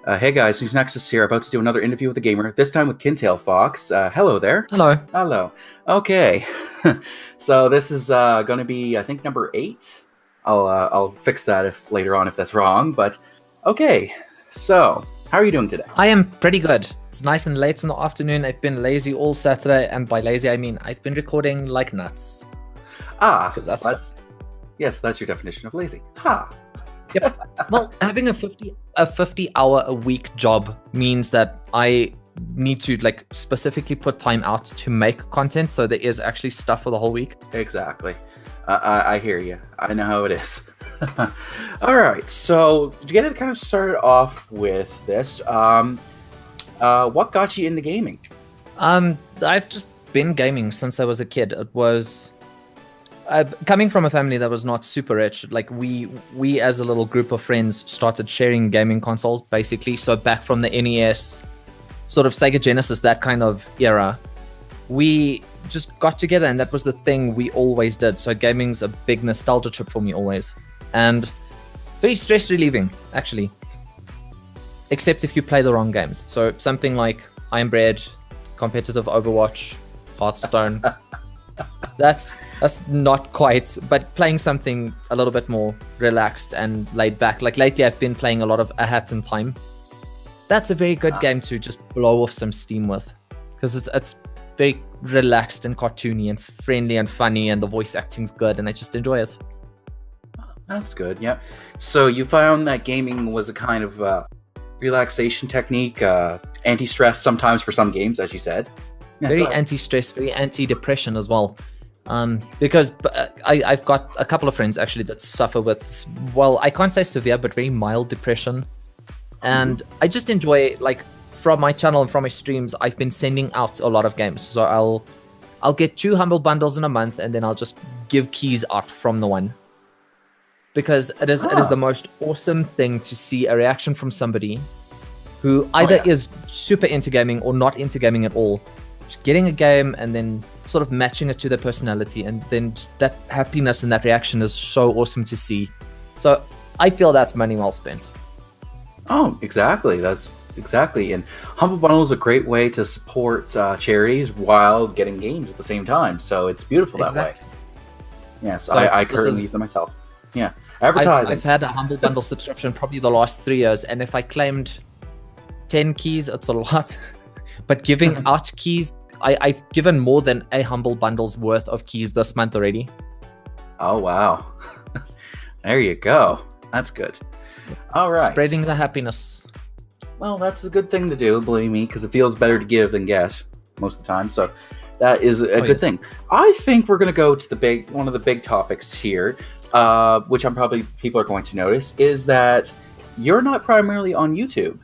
Hey guys, NeusNexus here, about to do another interview with a gamer, this time with KinTailFox. Hello there. Hello. Hello. Okay, so this is going to be, I think, number 8. I'll fix that if later on if that's wrong, but okay. So, how are you doing today? I am pretty good. It's nice and late in the afternoon. I've been lazy all Saturday, and by lazy I mean I've been recording like nuts. Because that's your definition of lazy. Ha! Yep. Well, having a 50-hour a week job means that I need to specifically put time out to make content, so there is actually stuff for the whole week. Exactly. I hear you. I know how it is. All right. So to get it kind of started off with this, what got you into gaming? I've just been gaming since I was a kid. It was coming from a family that was not super rich. Like we as a little group of friends started sharing gaming consoles, basically. So back from the NES, sort of Sega Genesis, that kind of era, we just got together, and that was the thing we always did. So gaming's a big nostalgia trip for me always, and very stress relieving actually, except if you play the wrong games. So something like Iron Bread, competitive Overwatch, Hearthstone. That's not quite, but playing something a little bit more relaxed and laid back. Like lately I've been playing a lot of A Hat in Time. That's a very good game to just blow off some steam with, because it's very relaxed and cartoony and friendly and funny, and the voice acting's good, and I just enjoy it. That's good, yeah. So you found that gaming was a kind of relaxation technique, anti-stress sometimes for some games, as you said. Yeah, very anti-stress, very anti-depression as well. Because I've got a couple of friends actually that suffer with, well, I can't say severe, but very mild depression. And I just enjoy, from my channel and from my streams, I've been sending out a lot of games. So I'll get 2 humble bundles in a month, and then I'll just give keys out from the one. Because it is the most awesome thing to see a reaction from somebody who either is super into gaming or not into gaming at all. Just getting a game and then sort of matching it to their personality, and then just that happiness and that reaction is so awesome to see. So I feel that's money well spent. Oh, exactly. That's exactly. And Humble Bundle is a great way to support charities while getting games at the same time. So it's beautiful that way. Yes, so I currently use them myself. Yeah, advertising. I've had a Humble Bundle subscription probably the last 3 years, and if I claimed 10 keys, it's a lot. But giving out keys, I've given more than a Humble Bundle's worth of keys this month already. Oh, wow. There you go. That's good. All right. Spreading the happiness. Well, that's a good thing to do, believe me, because it feels better to give than get most of the time. So that is a good thing. I think we're going to go to one of the big topics here, which people are going to notice, is that you're not primarily on YouTube.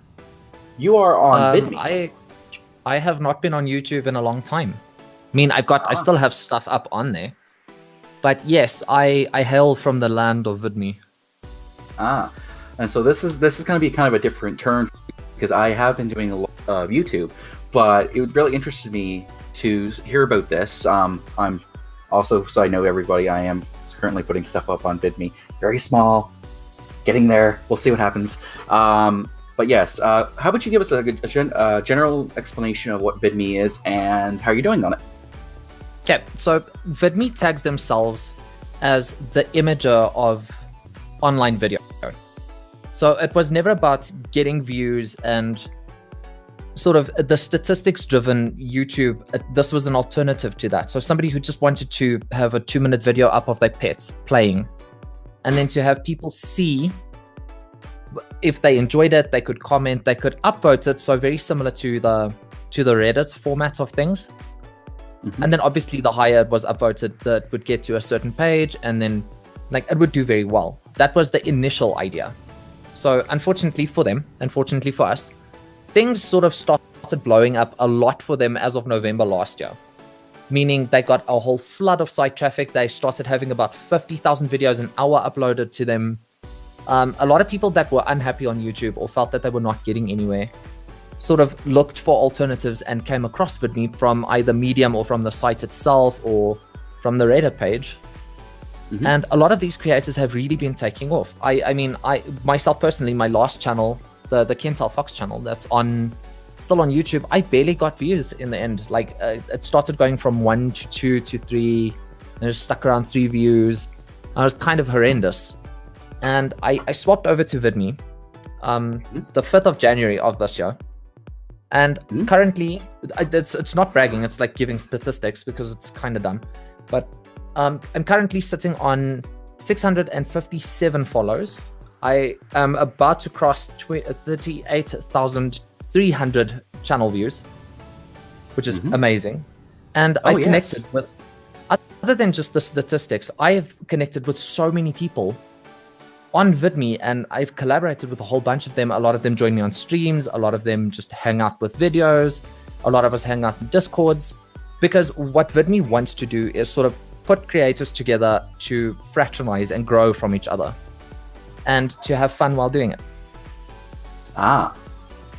You are on Vidme. I have not been on YouTube in a long time. I mean, I still have stuff up on there. But yes, I hail from the land of Vidme. And so this is going to be kind of a different turn, because I have been doing a lot of YouTube, but it really interested me to hear about this. I'm also, so I know everybody, I am currently putting stuff up on Vidme. Very small, getting there. We'll see what happens. But yes, how about you give us a general explanation of what Vidme is and how you're doing on it? Okay, so Vidme tags themselves as the imager of online video. So it was never about getting views and sort of the statistics-driven YouTube. This was an alternative to that. So somebody who just wanted to have a 2-minute video up of their pets playing, and then to have people see if they enjoyed it, they could comment, they could upvote it. So very similar to the Reddit format of things. And then obviously the higher it was upvoted, that would get to a certain page, and then it would do very well. That was the initial idea. So unfortunately for them, unfortunately for us, things sort of started blowing up a lot for them as of November last year. Meaning they got a whole flood of site traffic. They started having about 50,000 videos an hour uploaded to them. A lot of people that were unhappy on YouTube or felt that they were not getting anywhere sort of looked for alternatives and came across Vidme from either Medium or from the site itself or from the Reddit page. Mm-hmm. And a lot of these creators have really been taking off. I mean, myself personally, my last channel the KinTailFox channel that's still on YouTube, I barely got views in the end. Like it started going from 1 to 2 to 3, and it stuck around 3 views. And it was kind of horrendous. And I swapped over to Vidme the 5th of January of this year. And currently, it's not bragging, it's like giving statistics because it's kind of dumb. But I'm currently sitting on 657 follows. I am about to cross 38,300 channel views, which is amazing. And I've connected with, other than just the statistics, I have connected with so many people on Vidme, and I've collaborated with a whole bunch of them. A lot of them join me on streams. A lot of them just hang out with videos. A lot of us hang out in Discords, because what Vidme wants to do is sort of put creators together to fraternize and grow from each other and to have fun while doing it.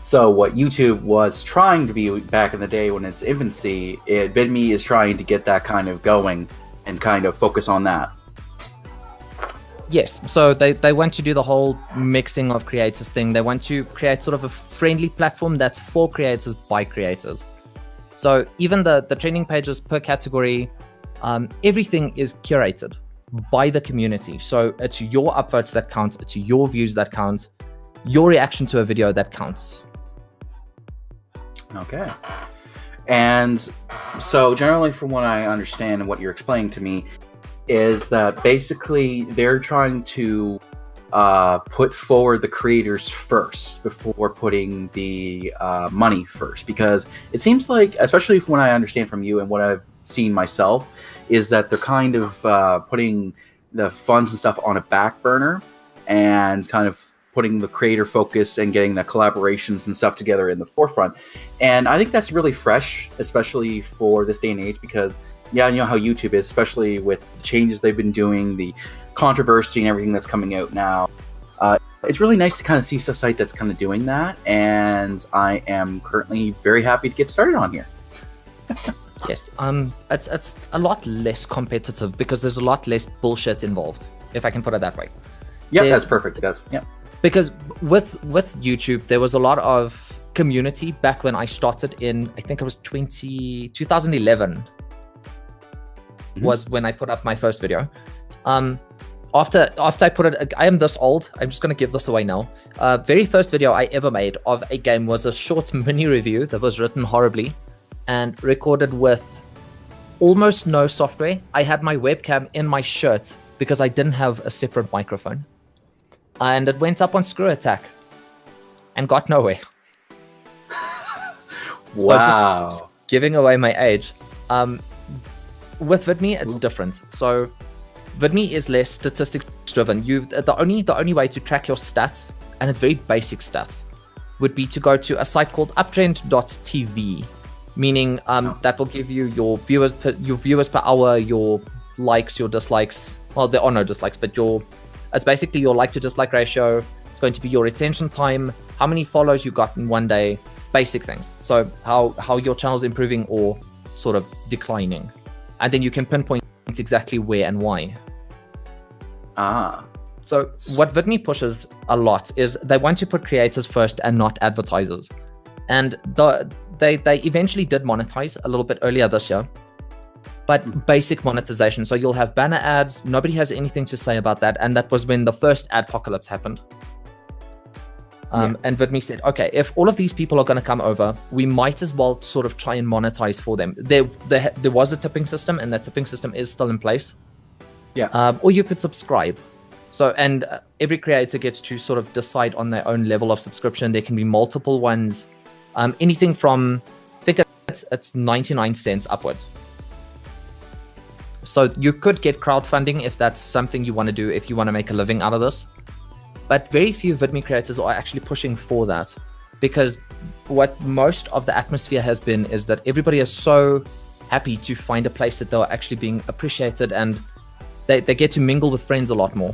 So what YouTube was trying to be back in the day when it's infancy, Vidme is trying to get that kind of going and kind of focus on that. Yes, so they want to do the whole mixing of creators thing. They want to create sort of a friendly platform that's for creators by creators. So even the trending pages per category, everything is curated by the community. So it's your upvotes that count, it's your views that count, your reaction to a video that counts. Okay. And so generally from what I understand and what you're explaining to me, is that basically they're trying to put forward the creators first before putting the money first, because it seems like, especially from what I understand from you and what I've seen myself, is that they're kind of putting the funds and stuff on a back burner and kind of putting the creator focus and getting the collaborations and stuff together in the forefront. And I think that's really fresh, especially for this day and age, because yeah, you know how YouTube is, especially with the changes they've been doing, the controversy and everything that's coming out now. It's really nice to kind of see a site that's kind of doing that, and I am currently very happy to get started on here. Yes, it's a lot less competitive because there's a lot less bullshit involved, if I can put it that way. Yeah, that's perfect. Yeah. Because with YouTube, there was a lot of community back when I started in, I think it was 2011. Was when I put up my first video. After I put it, I am this old, I'm just going to give this away now. Very first video I ever made of a game was a short mini review that was written horribly and recorded with almost no software. I had my webcam in my shirt because I didn't have a separate microphone. And it went up on Screw Attack and got nowhere. Wow. So just giving away my age. With Vidme, it's different. So Vidme is less statistics driven. The only way to track your stats, and it's very basic stats, would be to go to a site called uptrend.tv, meaning that will give you your viewers per hour, your likes, your dislikes. Well, there are no dislikes, but it's basically your like to dislike ratio. It's going to be your retention time, how many follows you got in one day, basic things. So how your channel's improving or sort of declining. And then you can pinpoint exactly where and why. So what Vidme pushes a lot is they want to put creators first and not advertisers. And they eventually did monetize a little bit earlier this year, but basic monetization. So you'll have banner ads. Nobody has anything to say about that. And that was when the first adpocalypse happened. And Vidme said, okay, if all of these people are going to come over, we might as well sort of try and monetize for them. There was a tipping system, and that tipping system is still in place. Yeah. Or you could subscribe. So, and every creator gets to sort of decide on their own level of subscription. There can be multiple ones, anything from, I think it's 99 cents upwards. So you could get crowdfunding if that's something you want to do, if you want to make a living out of this. But very few Vidme creators are actually pushing for that, because what most of the atmosphere has been is that everybody is so happy to find a place that they're actually being appreciated, and they get to mingle with friends a lot more.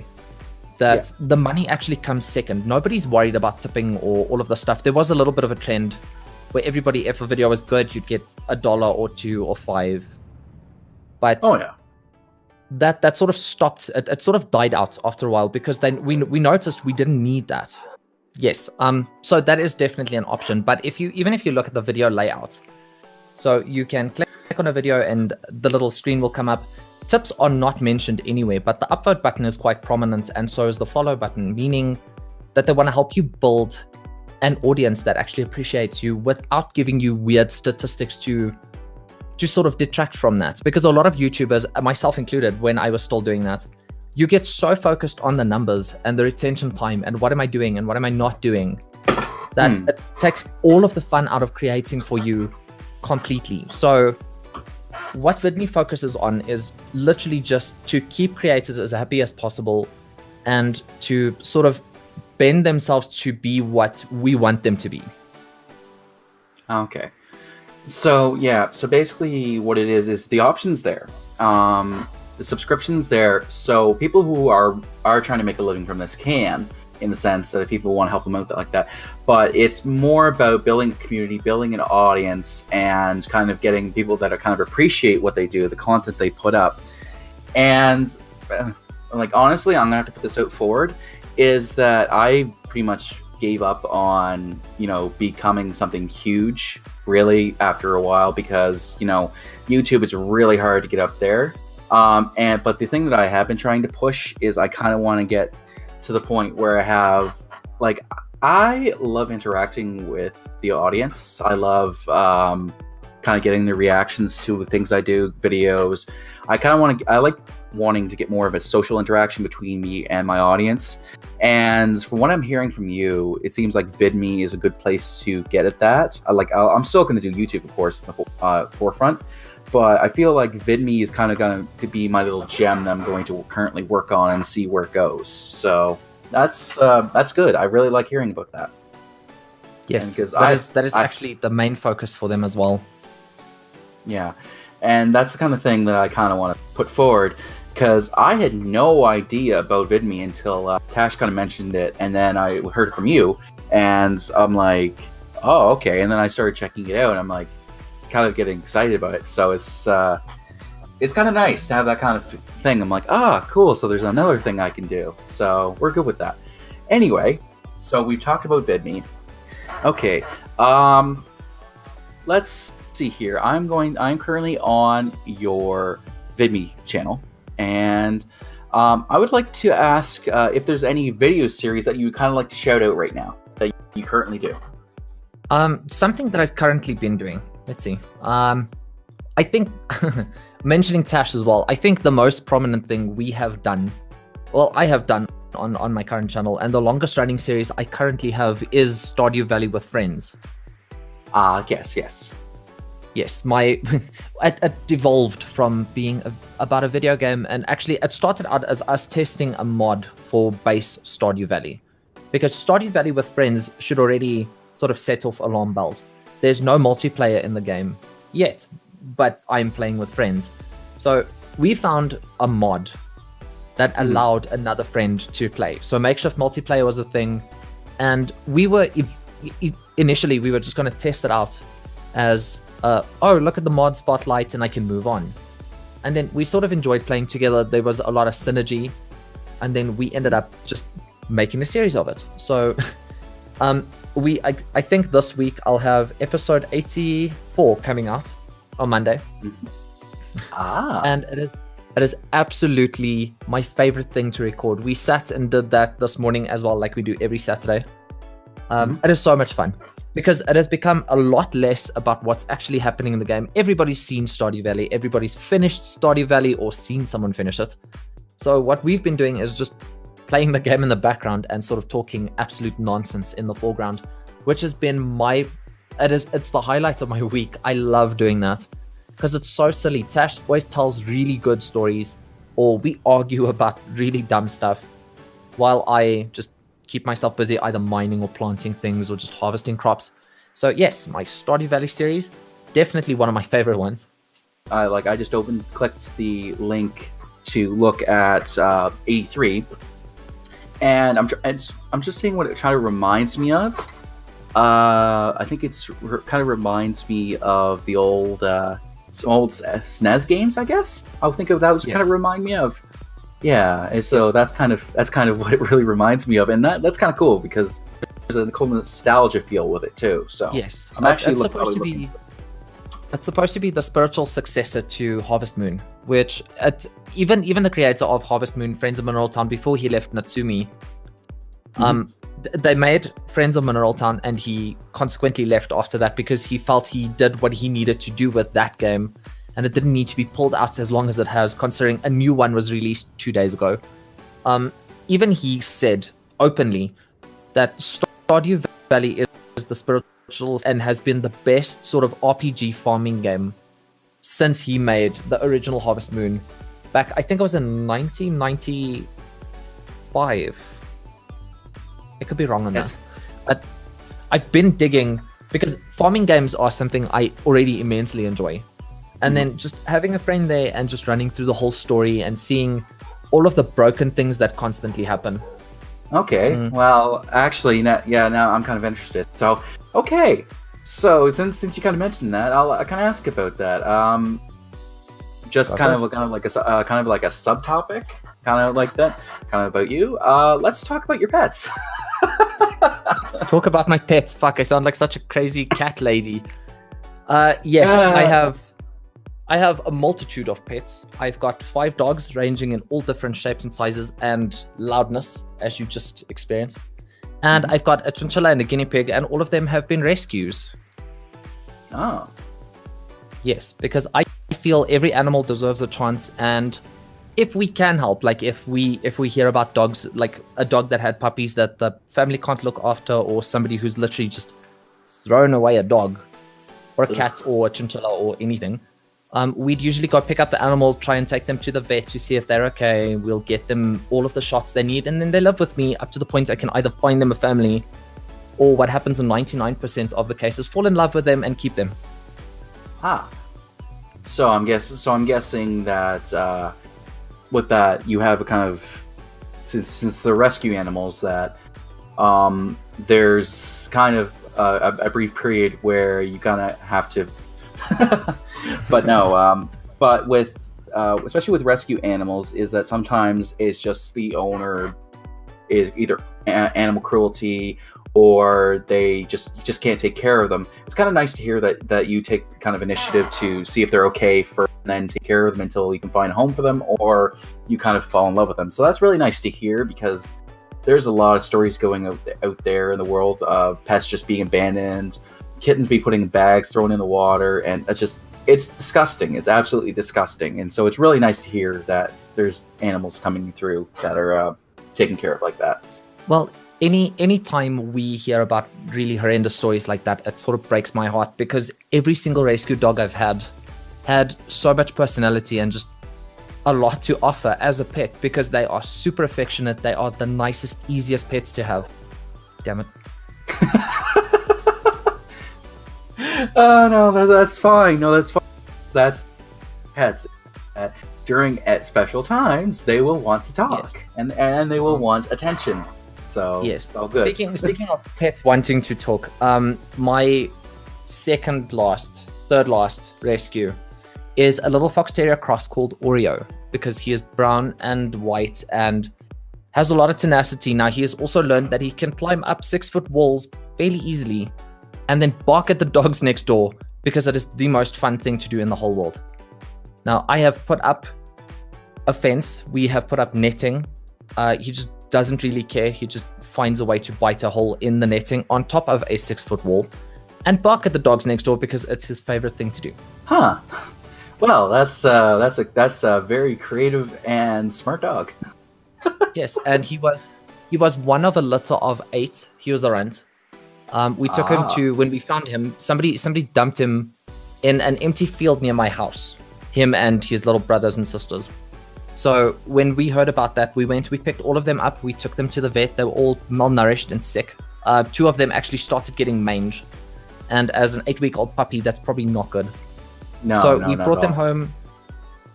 That the money actually comes second. Nobody's worried about tipping or all of the stuff. There was a little bit of a trend where everybody, if a video was good, you'd get $1 or $2 or $5. But that sort of stopped. It sort of died out after a while, because then we noticed we didn't need that. Yes. So that is definitely an option. But even if you look at the video layout, so you can click on a video and the little screen will come up. Tips are not mentioned anywhere, but the upvote button is quite prominent, and so is the follow button, meaning that they want to help you build an audience that actually appreciates you without giving you weird statistics to sort of detract from that. Because a lot of YouTubers, myself included, when I was still doing that, you get so focused on the numbers and the retention time and what am I doing and what am I not doing, that it takes all of the fun out of creating for you completely. So what Vidme focuses on is literally just to keep creators as happy as possible and to sort of bend themselves to be what we want them to be. Okay. So yeah, so basically what it is the options there. The subscriptions there, so people who are trying to make a living from this can, in the sense that if people want to help them out like that. But it's more about building a community, building an audience, and kind of getting people that are kind of appreciate what they do, the content they put up. And like honestly, I'm gonna have to put this out forward, is that I pretty much gave up on, you know, becoming something huge really after a while, because, you know, YouTube is really hard to get up there. But the thing that I have been trying to push is I kind of want to get to the point where I have, like, I love interacting with the audience. I love kind of getting the reactions to the things I do, videos. I like wanting to get more of a social interaction between me and my audience. And from what I'm hearing from you, it seems like Vidme is a good place to get at that. I'm still going to do YouTube, of course, in the forefront. But I feel like Vidme is kind of going to be my little gem that I'm going to currently work on and see where it goes. So that's good. I really like hearing about that. Yes, that is actually the main focus for them as well. Yeah, and that's the kind of thing that I kind of want to put forward, because I had no idea about Vidme until Tash kind of mentioned it, and then I heard it from you, and I'm like, oh, okay. And then I started checking it out, and I'm like, kind of getting excited about it. So it's kind of nice to have that kind of thing. I'm like, cool, so there's another thing I can do. So we're good with that. Anyway, so we've talked about Vidme. Okay, let's see here. I'm currently on your Vidme channel, and I would like to ask if there's any video series that you kind of like to shout out right now that you currently do. Something that I've currently been doing. Let's see. I think mentioning Tash as well, I think the most prominent thing I have done on my current channel, and the longest running series I currently have, is Stardew Valley with friends. Yes. It devolved from being about a video game, and actually it started out as us testing a mod for base Stardew Valley, because Stardew Valley with friends should already sort of set off alarm bells. There's no multiplayer in the game yet, but I'm playing with friends. So we found a mod that allowed another friend to play. So makeshift multiplayer was a thing, and we were initially we were just going to test it out as look at the mod spotlight and I can move on. And then we sort of enjoyed playing together. There was a lot of synergy, and then we ended up just making a series of it. So I think this week I'll have episode 84 coming out on Monday. And it is absolutely my favorite thing to record. We sat and did that this morning as well, like we do every Saturday. It is so much fun, because it has become a lot less about what's actually happening in the game. Everybody's seen Stardew Valley, everybody's finished Stardew Valley or seen someone finish it. So what we've been doing is just playing the game in the background and sort of talking absolute nonsense in the foreground, which has been it's the highlight of my week. I love doing that because it's so silly. Tash always tells really good stories, or we argue about really dumb stuff, while I just keep myself busy either mining or planting things or just harvesting crops. So yes, my Stardew Valley series, definitely one of my favorite ones. I just clicked the link to look at 83, and I'm just seeing what it kind of reminds me of. I think kind of reminds me of the old SNES games, I guess. I would think of that was kind of remind me of. Yeah, and so that's kind of what it really reminds me of, and that's kind of cool, because a cool nostalgia feel with it too. So yes, I'm actually it's supposed to be the spiritual successor to Harvest Moon, which even the creator of Harvest Moon, Friends of Mineral Town, before he left Natsumi, they made Friends of Mineral Town, and he consequently left after that because he felt he did what he needed to do with that game, and it didn't need to be pulled out as long as it has, considering a new one was released 2 days ago. Even he said openly that Stardew Valley is the spiritual and has been the best sort of RPG farming game since he made the original Harvest Moon back, I think it was in 1995. I could be wrong on that. But I've been digging, because farming games are something I already immensely enjoy. And then just having a friend there and just running through the whole story and seeing all of the broken things that constantly happen. Okay, well, actually, now I'm kind of interested. So, okay, so since you kind of mentioned that, I'll kind of ask about that. Just kind of like a subtopic, kind of like that, kind of about you. Let's talk about your pets. Talk about my pets. Fuck, I sound like such a crazy cat lady. Yes, I have a multitude of pets. I've got 5 dogs ranging in all different shapes and sizes and loudness, as you just experienced. And I've got a chinchilla and a guinea pig, and all of them have been rescues. Oh. Yes, because I feel every animal deserves a chance, and if we can help, like if we hear about dogs, like a dog that had puppies that the family can't look after, or somebody who's literally just thrown away a dog, or a cat, or a chinchilla, or anything, we'd usually go pick up the animal, try and take them to the vet to see if they're okay. We'll get them all of the shots they need, and then they live with me up to the point I can either find them a family, or what happens in 99% of the cases, fall in love with them and keep them. So I'm guessing that with that you have a kind of, since they're rescue animals, that there's kind of a brief period where you kind of have to but no, but with especially with rescue animals, is that sometimes it's just the owner is either animal cruelty, or they just can't take care of them. It's kind of nice to hear that you take kind of initiative to see if they're okay first, and then take care of them until you can find a home for them, or you kind of fall in love with them. So that's really nice to hear, because there's a lot of stories going out there in the world of pets just being abandoned, kittens being put in bags, thrown in the water, and it's disgusting. It's absolutely disgusting. And so it's really nice to hear that there's animals coming through that are taken care of like that. Well, any time we hear about really horrendous stories like that, it sort of breaks my heart, because every single rescue dog I've had so much personality and just a lot to offer as a pet, because they are super affectionate. They are the nicest, easiest pets to have. Damn it. Oh, no, that's fine. No, that's fine. That's pets. During at special times, they will want to talk, yes. and they will want attention. So yes, it's all good. Speaking of pets wanting to talk, my third last rescue is a little fox terrier cross called Oreo, because he is brown and white and has a lot of tenacity. Now, he has also learned that he can climb up 6-foot walls fairly easily and then bark at the dogs next door, because it is the most fun thing to do in the whole world. Now, I have put up a fence. We have put up netting. He just doesn't really care. He just finds a way to bite a hole in the netting on top of a 6-foot wall and bark at the dogs next door, because it's his favorite thing to do. Huh. Well, that's a very creative and smart dog. Yes, and he was one of a litter of 8. He was a runt. We took him to, when we found him, somebody dumped him in an empty field near my house. Him and his little brothers and sisters. So when we heard about that, we picked all of them up. We took them to the vet. They were all malnourished and sick. 2 of them actually started getting mange. And as an 8-week-old puppy, that's probably not good. We brought them home.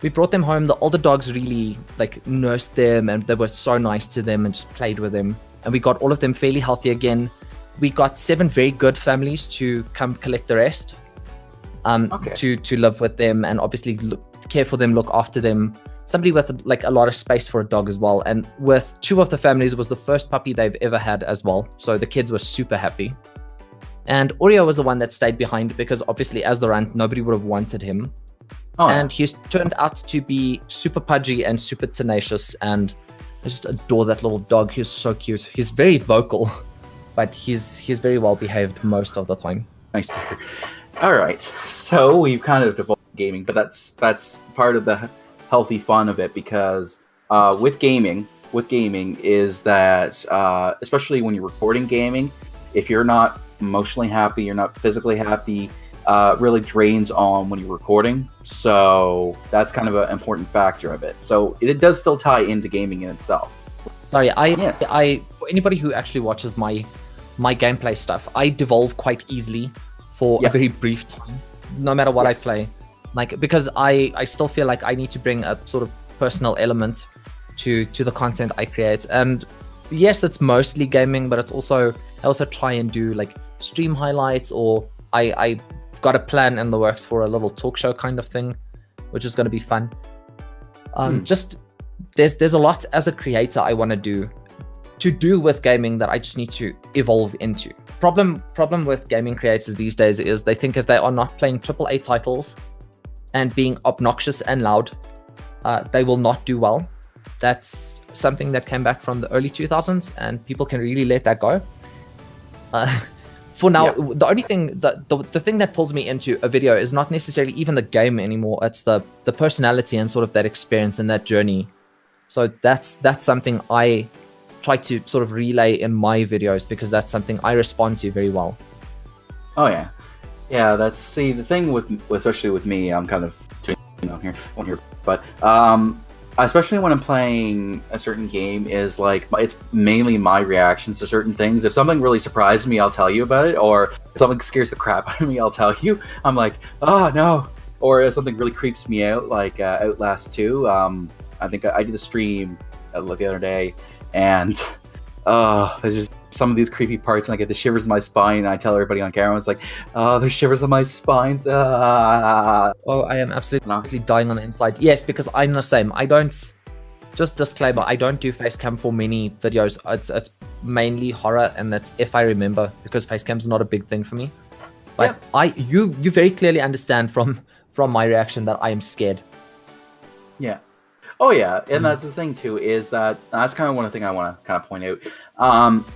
We brought them home. The older dogs really nursed them, and they were so nice to them and just played with them. And we got all of them fairly healthy again. We got 7 very good families to come collect the rest. To live with them and obviously care for them, look after them. somebody with like a lot of space for a dog as well. And with 2 of the families, it was the first puppy they've ever had as well. So the kids were super happy. And Oreo was the one that stayed behind because obviously as the runt, nobody would have wanted him. Oh, and he's turned out to be super pudgy and super tenacious. And I just adore that little dog. He's so cute. He's very vocal, but he's very well behaved most of the time. Nice to hear. All right. So we've kind of devolved gaming, but that's part of the healthy fun of it, because with gaming is that especially when you're recording gaming, if you're not emotionally happy, you're not physically happy, really drains on when you're recording. So that's kind of an important factor of it. So it does still tie into gaming in itself. Sorry, I for anybody who actually watches my gameplay stuff, I devolve quite easily for a very brief time, no matter what I play. Like, because I still feel like I need to bring a sort of personal element to the content I create. And yes, it's mostly gaming, but it's also, I also try and do like stream highlights, or I've got a plan in the works for a little talk show kind of thing, which is going to be fun. Just there's a lot as a creator I want to do with gaming that I just need to evolve into. Problem with gaming creators these days is they think if they are not playing AAA titles and being obnoxious and loud, they will not do well. That's something that came back from the early 2000s, and people can really let that go. For now, the only thing, the thing that pulls me into a video is not necessarily even the game anymore. It's the personality and sort of that experience and that journey. So that's something I try to sort of relay in my videos, because that's something I respond to very well. Oh yeah. Yeah, the thing with especially with me, I'm kind of here, but especially when I'm playing a certain game, is like it's mainly my reactions to certain things. If something really surprises me, I'll tell you about it, or if something scares the crap out of me, I'll tell you. I'm like, oh no. Or if something really creeps me out, like Outlast 2. I think I did a stream the other day, and there's just some of these creepy parts, and I get the shivers in my spine, and I tell everybody on camera, it's like, oh, there's shivers on my spine. Oh, I am absolutely dying on the inside. Yes, because I'm the same. I don't, just disclaimer, I don't do facecam for many videos. It's mainly horror, and that's if I remember, because facecam's not a big thing for me. But you very clearly understand from my reaction that I am scared. Yeah. Oh yeah, and that's the thing too, is that's kind of one thing I want to kind of point out.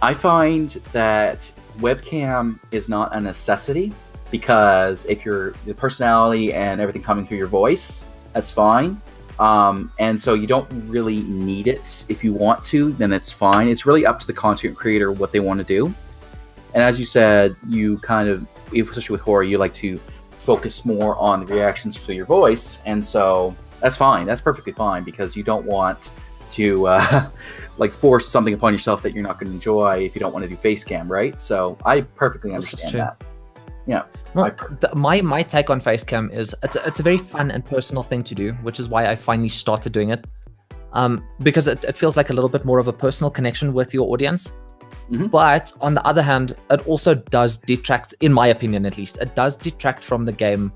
I find that webcam is not a necessity, because if the personality and everything coming through your voice, that's fine. And so you don't really need it. If you want to, then it's fine. It's really up to the content creator what they want to do. And as you said, you kind of, especially with horror, you like to focus more on the reactions through your voice, and so that's fine. That's perfectly fine, because you don't want to like force something upon yourself that you're not going to enjoy if you don't want to do face cam, right? So I perfectly understand that. Yeah. Well, my take on face cam is it's a very fun and personal thing to do, which is why I finally started doing it. Because it feels like a little bit more of a personal connection with your audience. Mm-hmm. But on the other hand, it also does detract, in my opinion at least, it does detract from the game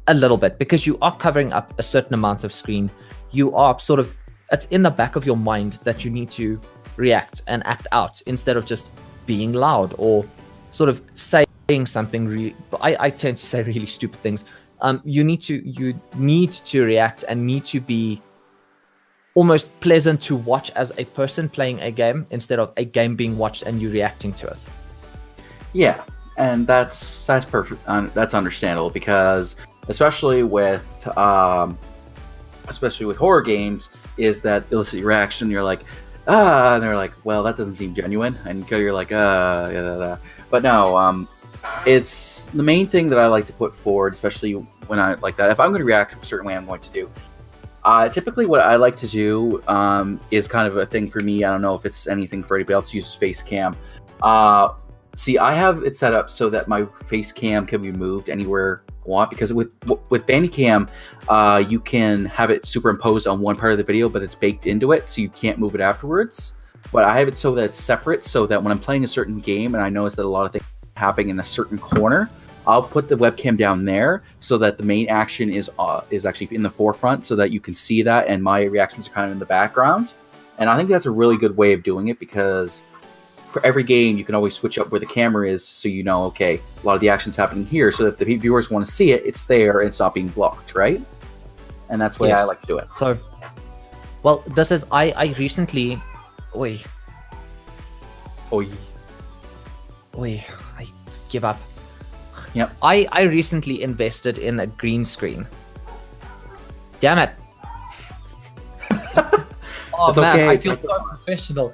a little bit, because you are covering up a certain amount of screen. You are sort of, it's in the back of your mind that you need to react and act out, instead of just being loud or sort of saying something really, I tend to say really stupid things. You need to react and need to be almost pleasant to watch as a person playing a game, instead of a game being watched and you reacting to it. Yeah, and that's perfect. That's understandable, because especially with horror games, is that illicit reaction. You're like, and they're like, well, that doesn't seem genuine, and you're like, but no, it's the main thing that I like to put forward, especially when I like that. If I'm going to react a certain way, I'm going to do. Typically, what I like to do is kind of a thing for me. I don't know if it's anything for anybody else who uses face cam. See, I have it set up so that my face cam can be moved anywhere I want, because with Bandicam, you can have it superimposed on one part of the video, but it's baked into it, so you can't move it afterwards. But I have it so that it's separate, so that when I'm playing a certain game and I notice that a lot of things are happening in a certain corner, I'll put the webcam down there so that the main action is actually in the forefront, so that you can see that, and my reactions are kind of in the background. And I think that's a really good way of doing it, because for every game you can always switch up where the camera is, so you know, okay, a lot of the action's happening here, so if the viewers want to see it, it's there and it's not being blocked, right? And that's the way I like to do it. So, well, this is I recently, Oi, I give up. Yep. I recently invested in a green screen. Damn it. Oh It's man, okay. I feel so professional.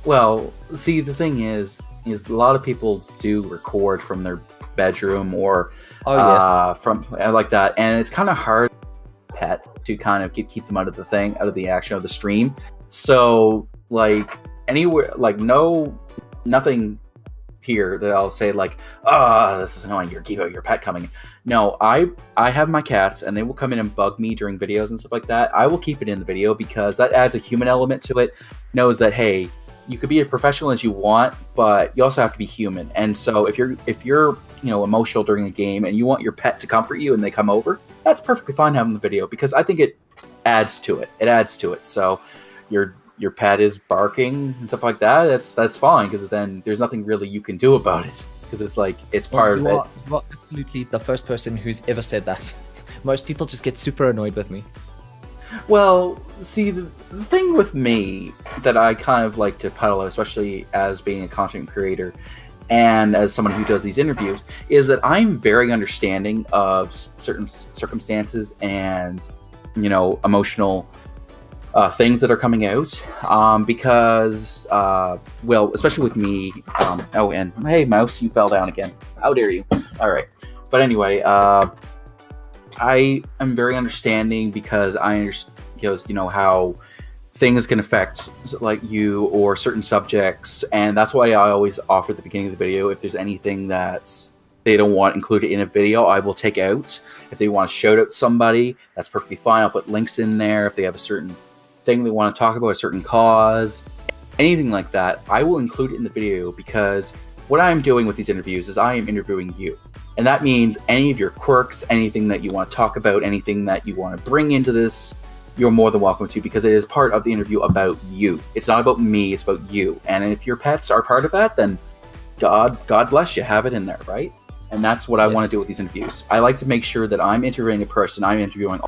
Well, see, the thing is a lot of people do record from their bedroom or from like that, and it's kind of hard pet to kind of keep them out of the action of the stream. So like anywhere, like nothing here that I'll say like, this is annoying, keep out your pet coming. No, I have my cats, and they will come in and bug me during videos and stuff like that. I will keep it in the video, because that adds a human element to it. Knows that, hey, you could be as professional as you want, but you also have to be human. And so if you're emotional during a game and you want your pet to comfort you and they come over, that's perfectly fine having the video, because I think it adds to it. So your pet is barking and stuff like that, that's fine, because then there's nothing really you can do about it, because it's like it's part of it. You are absolutely the first person who's ever said that. Most people just get super annoyed with me. Well, see, the thing with me that I kind of like to peddle, especially as being a content creator and as someone who does these interviews, is that I'm very understanding of certain circumstances and, emotional things that are coming out, because, well, especially with me, and hey, mouse, you fell down again. How dare you? All right. But anyway, I am very understanding, because I understand, how things can affect like you or certain subjects, and that's why I always offer at the beginning of the video, if there's anything that they don't want included in a video, I will take out. If they want to shout out somebody, that's perfectly fine. I'll put links in there. If they have a certain thing they want to talk about, a certain cause, anything like that, I will include it in the video, because what I'm doing with these interviews is I am interviewing you. And that means any of your quirks, anything that you want to talk about, anything that you want to bring into this, you're more than welcome to, because it is part of the interview about you. It's not about me, it's about you. And if your pets are part of that, then God bless you, have it in there, right? And that's what I want to do with these interviews. I like to make sure that I'm interviewing a person, I'm interviewing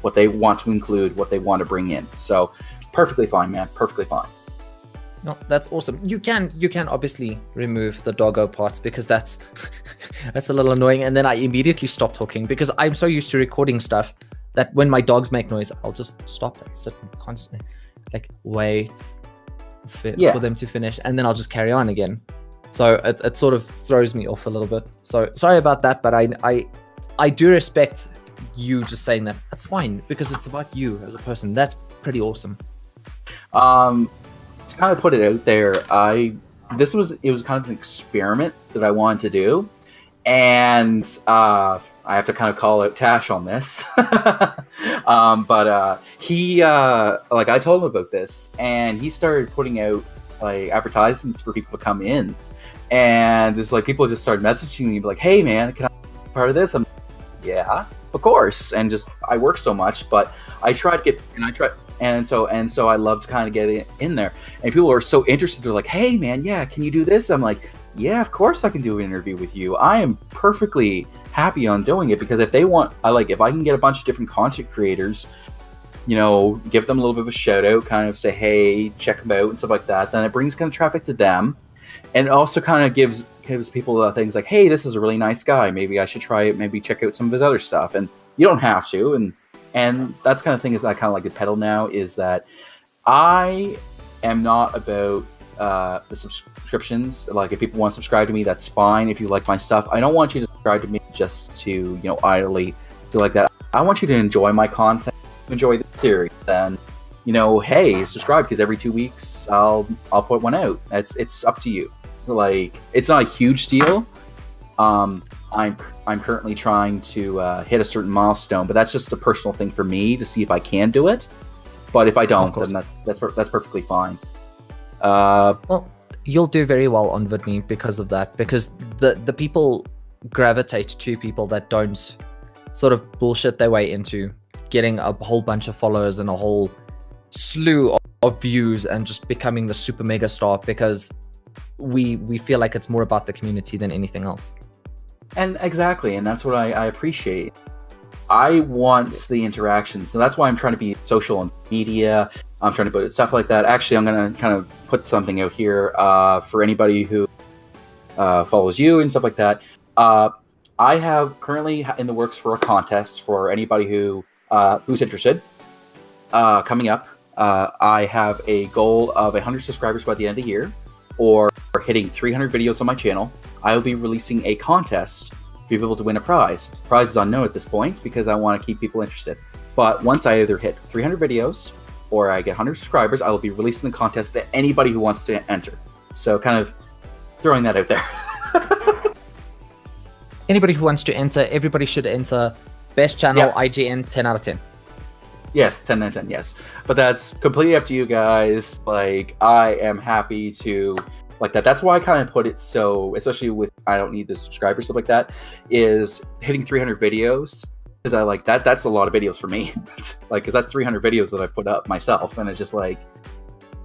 what they want to include, what they want to bring in. So perfectly fine, man, perfectly fine. No, that's awesome. You can obviously remove the doggo parts, because that's that's a little annoying. And then I immediately stop talking, because I'm so used to recording stuff that when my dogs make noise, I'll just stop and sit constantly, like wait for them to finish, and then I'll just carry on again. So it sort of throws me off a little bit. So sorry about that, but I do respect you just saying that. That's fine, because it's about you as a person. That's pretty awesome. To kind of put it out there, it was kind of an experiment that I wanted to do, and I have to kind of call out Tash on this. But he like, I told him about this, and he started putting out like advertisements for people to come in, and it's like people just started messaging me like, hey man, can I be part of this? I'm yeah, of course. And just, I work so much, but and so I love to kind of get it in there. And people are so interested. They're like, hey man, yeah, can you do this? I'm like, yeah, of course I can do an interview with you. I am perfectly happy on doing it, because if they want, if I can get a bunch of different content creators, give them a little bit of a shout out, kind of say, hey, check them out and stuff like that, then it brings kind of traffic to them. And it also kind of gives people things like, hey, this is a really nice guy. Maybe I should try it. Maybe check out some of his other stuff. And you don't have to. And that's kind of thing is I kind of like to peddle now, is that I am not about the subscriptions. Like, if people want to subscribe to me, that's fine. If you like my stuff, I don't want you to subscribe to me just to, idly do like that. I want you to enjoy my content, enjoy the series, and hey, subscribe, because every 2 weeks I'll put one out. It's up to you. Like, it's not a huge deal. I'm currently trying to hit a certain milestone, but that's just a personal thing for me to see if I can do it. But if I don't, then that's perfectly fine. Well, you'll do very well on Vidme because of that, because the people gravitate to people that don't sort of bullshit their way into getting a whole bunch of followers and a whole slew of views and just becoming the super mega star, because we feel like it's more about the community than anything else. And exactly, and that's what I appreciate. I want the interaction, so that's why I'm trying to be social on media. I'm trying to put stuff like that. Actually, I'm going to kind of put something out here for anybody who follows you and stuff like that. I have currently in the works for a contest for anybody who's interested. Coming up, I have a goal of 100 subscribers by the end of the year, or hitting 300 videos on my channel. I will be releasing a contest for people to win a prize. The prize is unknown at this point because I want to keep people interested. But once I either hit 300 videos or I get 100 subscribers, I will be releasing the contest to anybody who wants to enter. So kind of throwing that out there. Anybody who wants to enter, everybody should enter. Best channel, Yeah. IGN, 10 out of 10. Yes, 10 out of 10, yes. But that's completely up to you guys. Like, I am happy to, like that. That's why I kind of put it so, especially with I don't need the subscribers, stuff like that, is hitting 300 videos. Because I like that. That's a lot of videos for me. Like, because that's 300 videos that I put up myself. And it's just like,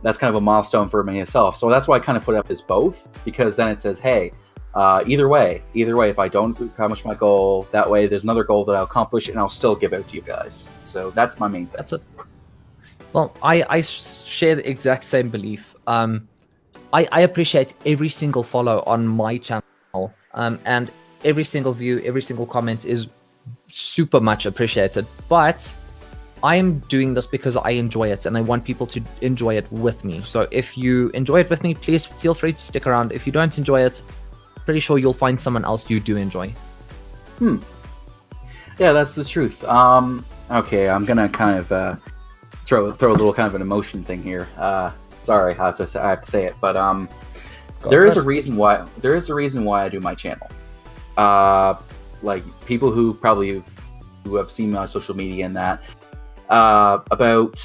that's kind of a milestone for myself. So that's why I kind of put it up as both. Because then it says, hey, either way, if I don't accomplish my goal, that way there's another goal that I'll accomplish and I'll still give out to you guys. So that's my main thing. That's it. Well, I share the exact same belief. I appreciate every single follow on my channel, and every single view, every single comment is super much appreciated. But I am doing this because I enjoy it, and I want people to enjoy it with me. So if you enjoy it with me, please feel free to stick around. If you don't enjoy it, pretty sure you'll find someone else you do enjoy. Yeah, that's the truth. Okay, I'm gonna kind of throw a little kind of an emotion thing here. Sorry, I have to say it, but there is a reason why I do my channel. Like people who probably who have seen me on social media and that about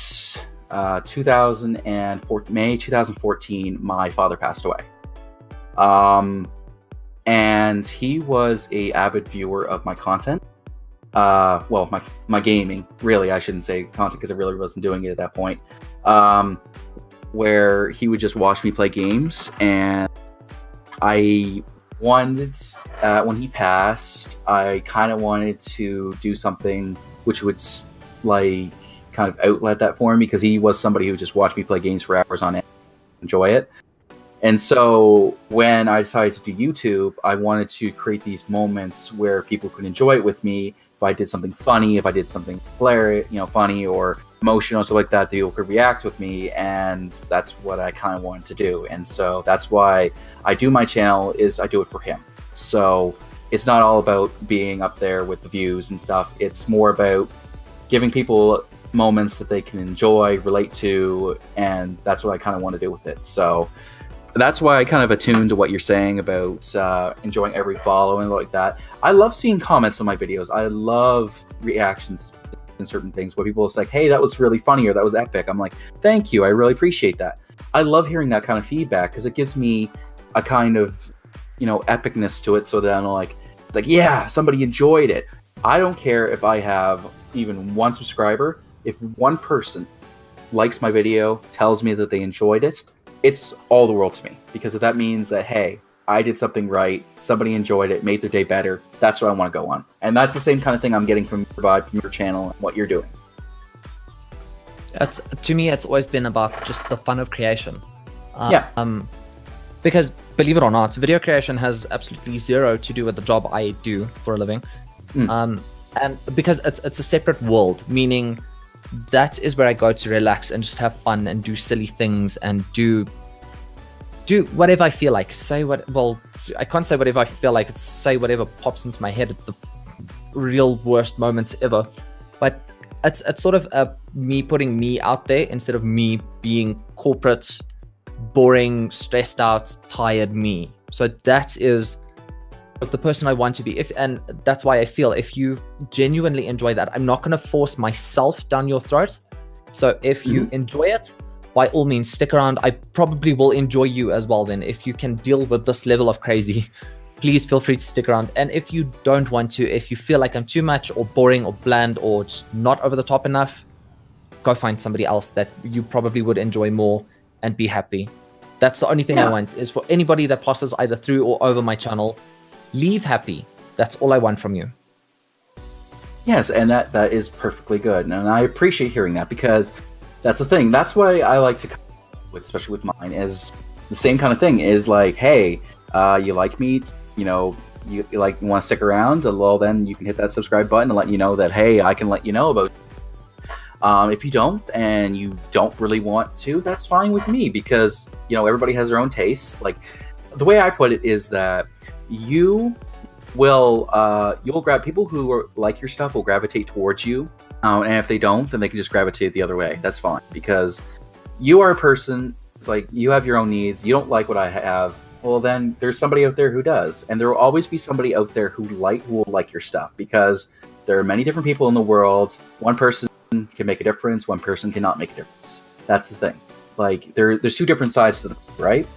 2004 May 2014, my father passed away. And he was a avid viewer of my content. Well, my gaming, really, I shouldn't say content because I really wasn't doing it at that point. Where he would just watch me play games, and I wanted, when he passed, I kind of wanted to do something which would like kind of outlet that for him, because he was somebody who just watched me play games for hours on end, enjoy it. And so when I decided to do YouTube, I wanted to create these moments where people could enjoy it with me. If I did something funny, if I did something hilarious, funny or emotional, stuff like that, people could react with me, and that's what I kind of wanted to do. And so that's why I do my channel, is I do it for him. So it's not all about being up there with the views and stuff. It's more about giving people moments that they can enjoy, relate to, and that's what I kind of want to do with it. So that's why I kind of attuned to what you're saying about enjoying every follow and like that. I love seeing comments on my videos. I love reactions and certain things where people are like, hey, that was really funny, or that was epic. I'm like, thank you, I really appreciate that. I love hearing that kind of feedback because it gives me a kind of epicness to it, so that I'm like yeah, somebody enjoyed it. I don't care if I have even one subscriber. If one person likes my video, tells me that they enjoyed it, it's all the world to me, because that means that, hey, I did something right, somebody enjoyed it, made their day better. That's what I want to go on. And that's the same kind of thing I'm getting from your channel and what you're doing. To me, it's always been about just the fun of creation. Yeah. Because believe it or not, video creation has absolutely zero to do with the job I do for a living. And because it's a separate world, meaning that is where I go to relax and just have fun and do silly things and do whatever I feel like. I can't say whatever I feel like. It's say whatever pops into my head at the real worst moments ever. But it's sort of me putting me out there instead of me being corporate, boring, stressed out, tired me. So that is of the person I want to be. And that's why I feel if you genuinely enjoy that, I'm not going to force myself down your throat. So if you enjoy it, by all means, stick around. I probably will enjoy you as well then. If you can deal with this level of crazy, please feel free to stick around. And if you don't want to, if you feel like I'm too much or boring or bland or just not over the top enough, go find somebody else that you probably would enjoy more and be happy. That's the only thing I want, is for anybody that passes either through or over my channel, leave happy. That's all I want from you. Yes, and that is perfectly good. And I appreciate hearing that, because that's the thing. That's why I like to, especially with mine, is the same kind of thing. Is like, hey, you like me, you know, you want to stick around, well, then you can hit that subscribe button and let you know that, hey, I can let you know about. If you don't, and you don't really want to, that's fine with me, because, you know, everybody has their own tastes. Like, the way I put it is that you'll grab people who like your stuff will gravitate towards you, and if they don't, then they can just gravitate the other way. That's fine, because you are a person. It's like, you have your own needs. You don't like what I have. Well, then there's somebody out there who does, and there will always be somebody out there who will like your stuff, because there are many different people in the world. One person can make a difference. One person cannot make a difference. That's the thing. Like, there's two different sides to the right.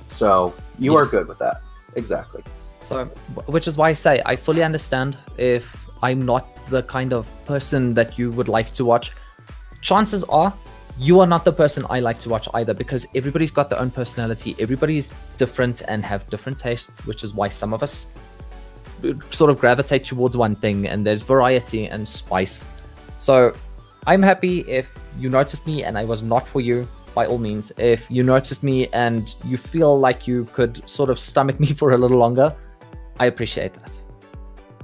So you are good with that. Exactly. So, which is why I say I fully understand if I'm not the kind of person that you would like to watch. Chances are you are not the person I like to watch either, because everybody's got their own personality. Everybody's different and have different tastes, which is why some of us sort of gravitate towards one thing, and there's variety and spice. So I'm happy if you noticed me and I was not for you, by all means. If you noticed me and you feel like you could sort of stomach me for a little longer, I appreciate that.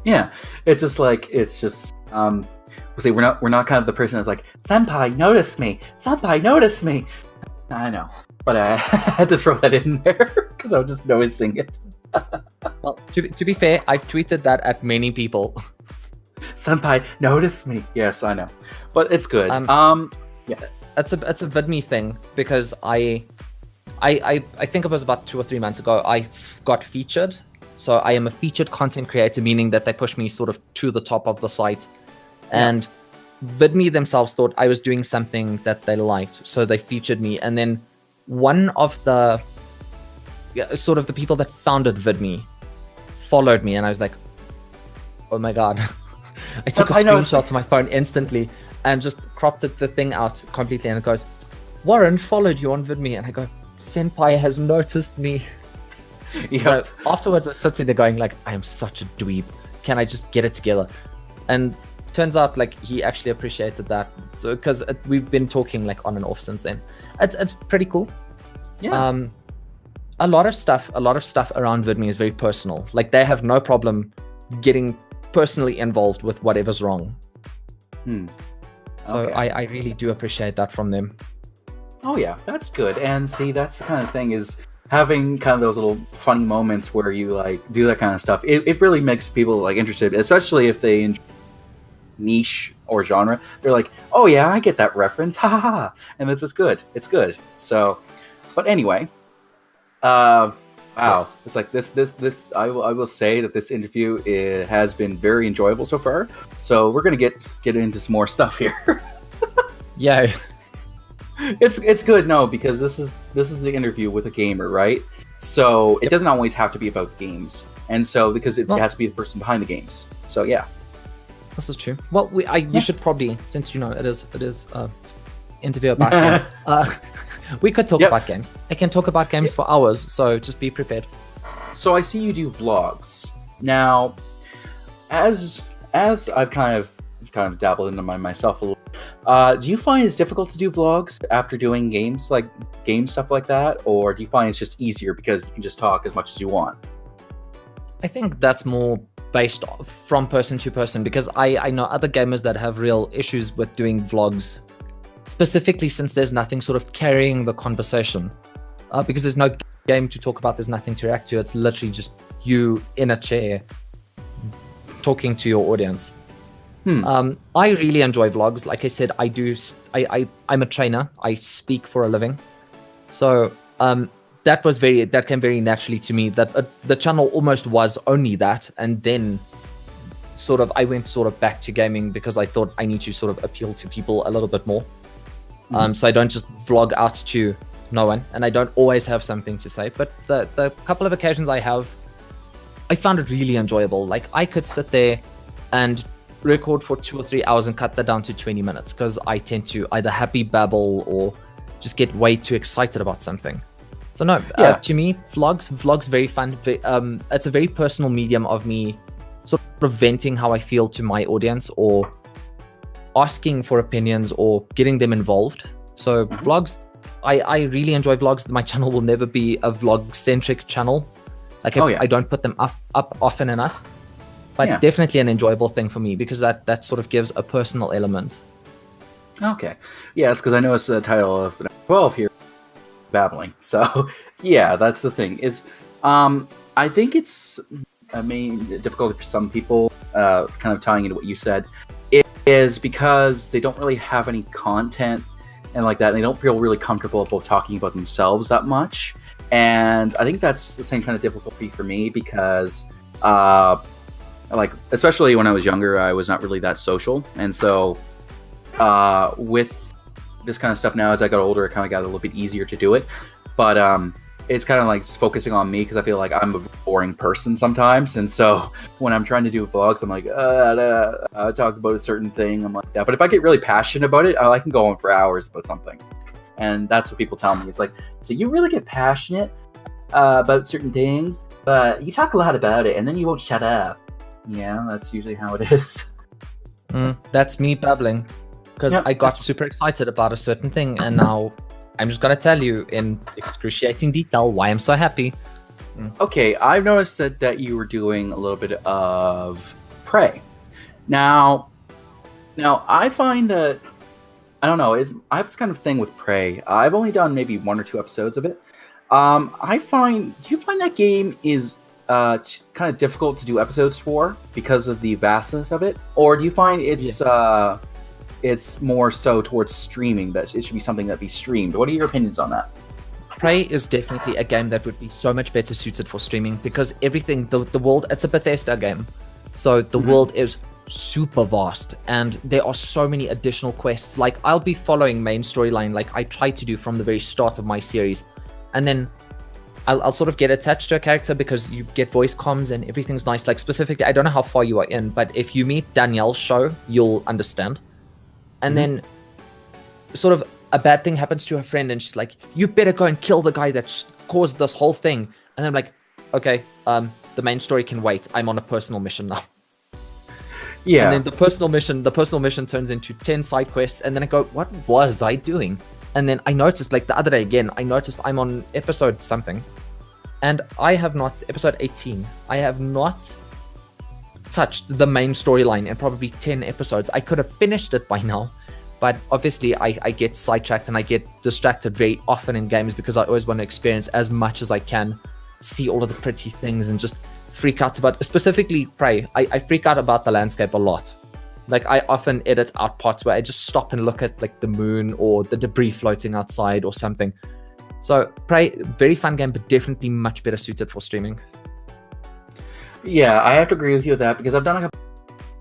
Yeah, it's just we'll say we're not kind of the person that's like, senpai, notice me, senpai, notice me. I know, but I had to throw that in there because I was just noticing it. Well, to be fair, I've tweeted that at many people. Senpai, notice me. Yes, I know, but it's good. Yeah, it's a Vidme thing, because I think it was about 2 or 3 months ago I got featured. So I am a featured content creator, meaning that they push me sort of to the top of the site. And Vidme themselves thought I was doing something that they liked, so they featured me. And then one of the sort of the people that founded Vidme followed me, and I was like, oh my god. I took a screenshot to my phone instantly and just cropped the thing out completely, and it goes, Warren followed you on Vidme. And I go, senpai has noticed me. But afterwards I was sitting there going like, I am such a dweeb, can I just get it together? And turns out like he actually appreciated that, so because we've been talking like on and off since then. It's pretty cool. A lot of stuff around Vidme is very personal. Like, they have no problem getting personally involved with whatever's wrong. So I really do appreciate that from them. Oh yeah, that's good. And see, that's the kind of thing, is having kind of those little funny moments where you like do that kind of stuff. It really makes people like interested, especially if they enjoy niche or genre. They're like, oh yeah, I get that reference, ha ha ha. And this is good. It's good. So, but anyway, wow, yes. It's like this. I will say that this interview has been very enjoyable so far. So we're gonna get into some more stuff here. Yeah. It's good, no, because this is the interview with a gamer, right? So it doesn't always have to be about games, and so because it has to be the person behind the games. So yeah, this is true. Well, we should probably, since you know it is interview about games. We could talk about games. I can talk about games for hours, so just be prepared. So I see you do vlogs now. As I've kind of dabbled into myself a little. Do you find it's difficult to do vlogs after doing game stuff like that, or do you find it's just easier because you can just talk as much as you want? I think that's more based from person to person, because I know other gamers that have real issues with doing vlogs, specifically since there's nothing sort of carrying the conversation. Because there's no game to talk about, there's nothing to react to. It's literally just you in a chair talking to your audience. I really enjoy vlogs. Like I said, I'm a trainer. I speak for a living. So that came very naturally to me. That the channel almost was only that, and then I went back to gaming because I thought I need to sort of appeal to people a little bit more. So I don't just vlog out to no one, and I don't always have something to say. But the couple of occasions I have, I found it really enjoyable. Like, I could sit there and record for 2 or 3 hours and cut that down to 20 minutes because I tend to either happy babble or just get way too excited about something. So no, to me, vlogs very fun. It's a very personal medium of me sort of venting how I feel to my audience or asking for opinions or getting them involved. So vlogs, I really enjoy vlogs. My channel will never be a vlog-centric channel. Like, I don't put them up often enough. But definitely an enjoyable thing for me because that sort of gives a personal element. Okay. Yeah, it's because I noticed the title of 12 here, babbling. So, yeah, that's the thing. Is I think it's difficult for some people, kind of tying into what you said, it is because they don't really have any content and like that, and they don't feel really comfortable about talking about themselves that much. And I think that's the same kind of difficulty for me because, like, especially when I was younger, I was not really that social. And so with this kind of stuff now, as I got older, it kind of got a little bit easier to do it. But it's kind of like just focusing on me because I feel like I'm a boring person sometimes. And so when I'm trying to do vlogs, I'm like, I talk about a certain thing. I'm like that. But if I get really passionate about it, I can go on for hours about something. And that's what people tell me. It's like, so you really get passionate about certain things, but you talk a lot about it and then you won't shut up. Yeah, that's usually how it is. That's me babbling because I got super excited about a certain thing, and now I'm just gonna tell you in excruciating detail why I'm so happy. Okay, I've noticed that you were doing a little bit of Prey. Now I find that I don't know. I have this kind of thing with Prey. I've only done maybe 1 or 2 episodes of it. Do you find that game is kind of difficult to do episodes for because of the vastness of it, or do you find it's more so towards streaming, that it should be something that be streamed? What are your opinions on that? Prey is definitely a game that would be so much better suited for streaming because everything, the world, it's a Bethesda game, so the world is super vast and there are so many additional quests. Like, I'll be following main storyline like I tried to do from the very start of my series, and then I'll sort of get attached to a character because you get voice comms and everything's nice. Like, specifically, I don't know how far you are in, but if you meet Danielle's show, you'll understand. And then sort of a bad thing happens to her friend and she's like, you better go and kill the guy that caused this whole thing. And I'm like, okay, the main story can wait. I'm on a personal mission now. Yeah. And then the personal mission turns into 10 side quests. And then I go, what was I doing? And then I noticed, like the other day again, I'm on episode something. And I have not, episode 18, I have not touched the main storyline in probably 10 episodes. I could have finished it by now. But obviously I get sidetracked and I get distracted very often in games because I always want to experience as much as I can, see all of the pretty things and just freak out about, specifically Prey. I freak out about the landscape a lot. Like, I often edit out parts where I just stop and look at like the moon or the debris floating outside or something. So Prey, very fun game, but definitely much better suited for streaming. Yeah, I have to agree with you with that because I've done a couple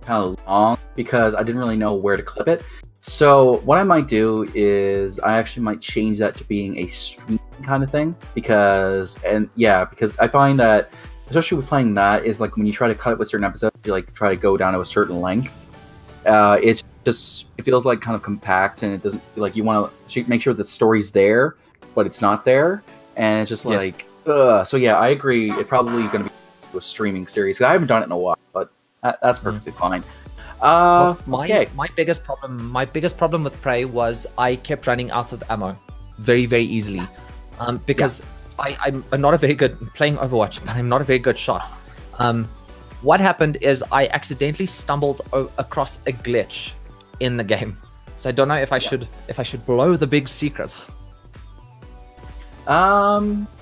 kind of long because I didn't really know where to clip it. So what I might do is I actually might change that to being a stream kind of thing because I find that especially with playing that is like when you try to cut it with certain episodes, you like try to go down to a certain length. It feels like kind of compact and it doesn't like you want to make sure that the story's there, but it's not there, and it's just like so yeah, I agree. It's probably going to be a streaming series. I haven't done it in a while, but that's perfectly fine. My biggest problem with Prey was I kept running out of ammo very, very easily because I'm not a very good playing Overwatch, but I'm not a very good shot. What happened is I accidentally stumbled across a glitch in the game, so I don't know if I should blow the big secret. We'll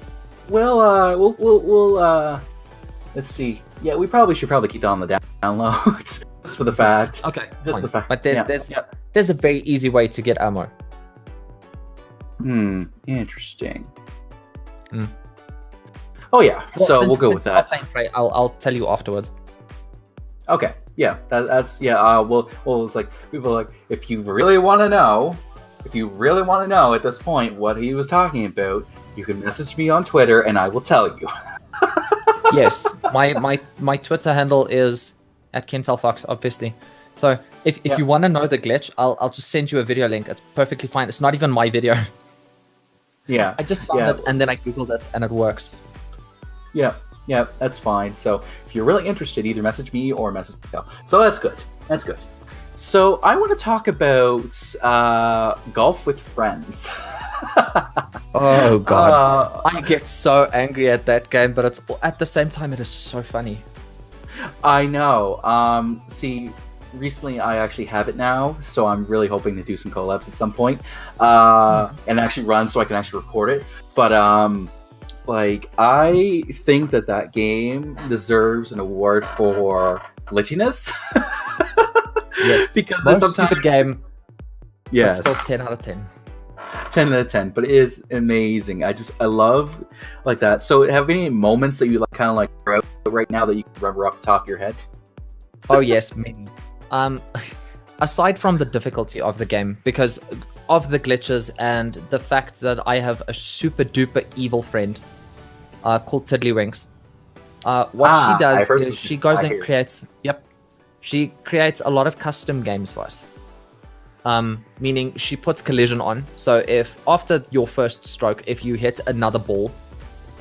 let's see. Yeah, we should keep that on the downloads. Just for the fact. Okay. Just the fact. But there's a very easy way to get ammo. Interesting. Oh yeah. Well, so we'll go with that. I'll tell you afterwards. Okay. Yeah. That's Well, it's like people are like, if you really want to know, if you really want to know at this point what he was talking about, you can message me on Twitter and I will tell you. Yes, my Twitter handle is at KinTailFox, obviously. So if you want to know the glitch, I'll just send you a video link. It's perfectly fine. It's not even my video. Yeah. I just found it and then I googled it and it works. Yeah, that's fine. So if you're really interested, either message me or message Miguel. So that's good. That's good. So I want to talk about golf with friends. Oh god, I get so angry at that game, but it's at the same time it is so funny. I know. See, recently I actually have it now, so I'm really hoping to do some collabs at some point, and actually run so I can actually record it. But like, I think that game deserves an award for glitchiness. Yes, because most there's sometimes stupid game. Yes, but still 10 out of 10. 10 out of 10, but it is amazing. I love like that. So have any moments that you like kind of like right now that you can remember off the top of your head? Oh yes, many. Aside from the difficulty of the game, because of the glitches and the fact that I have a super duper evil friend called Tiddliwinks. What she does is she goes and creates she creates a lot of custom games for us. Meaning she puts collision on. So if after your first stroke, if you hit another ball,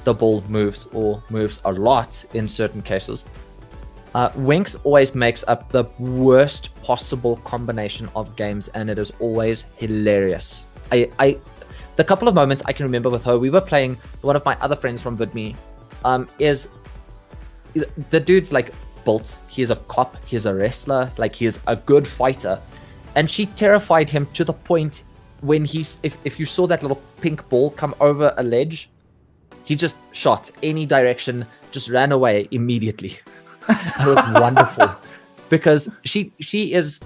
the ball moves or moves a lot in certain cases. Winks always makes up the worst possible combination of games, and it is always hilarious. The couple of moments I can remember with her, we were playing one of my other friends from Vidme. Is the dude's like built. He's a cop. He's a wrestler. Like, he's a good fighter. And she terrified him to the point when if you saw that little pink ball come over a ledge, he just shot any direction, just ran away immediately. It was wonderful because she is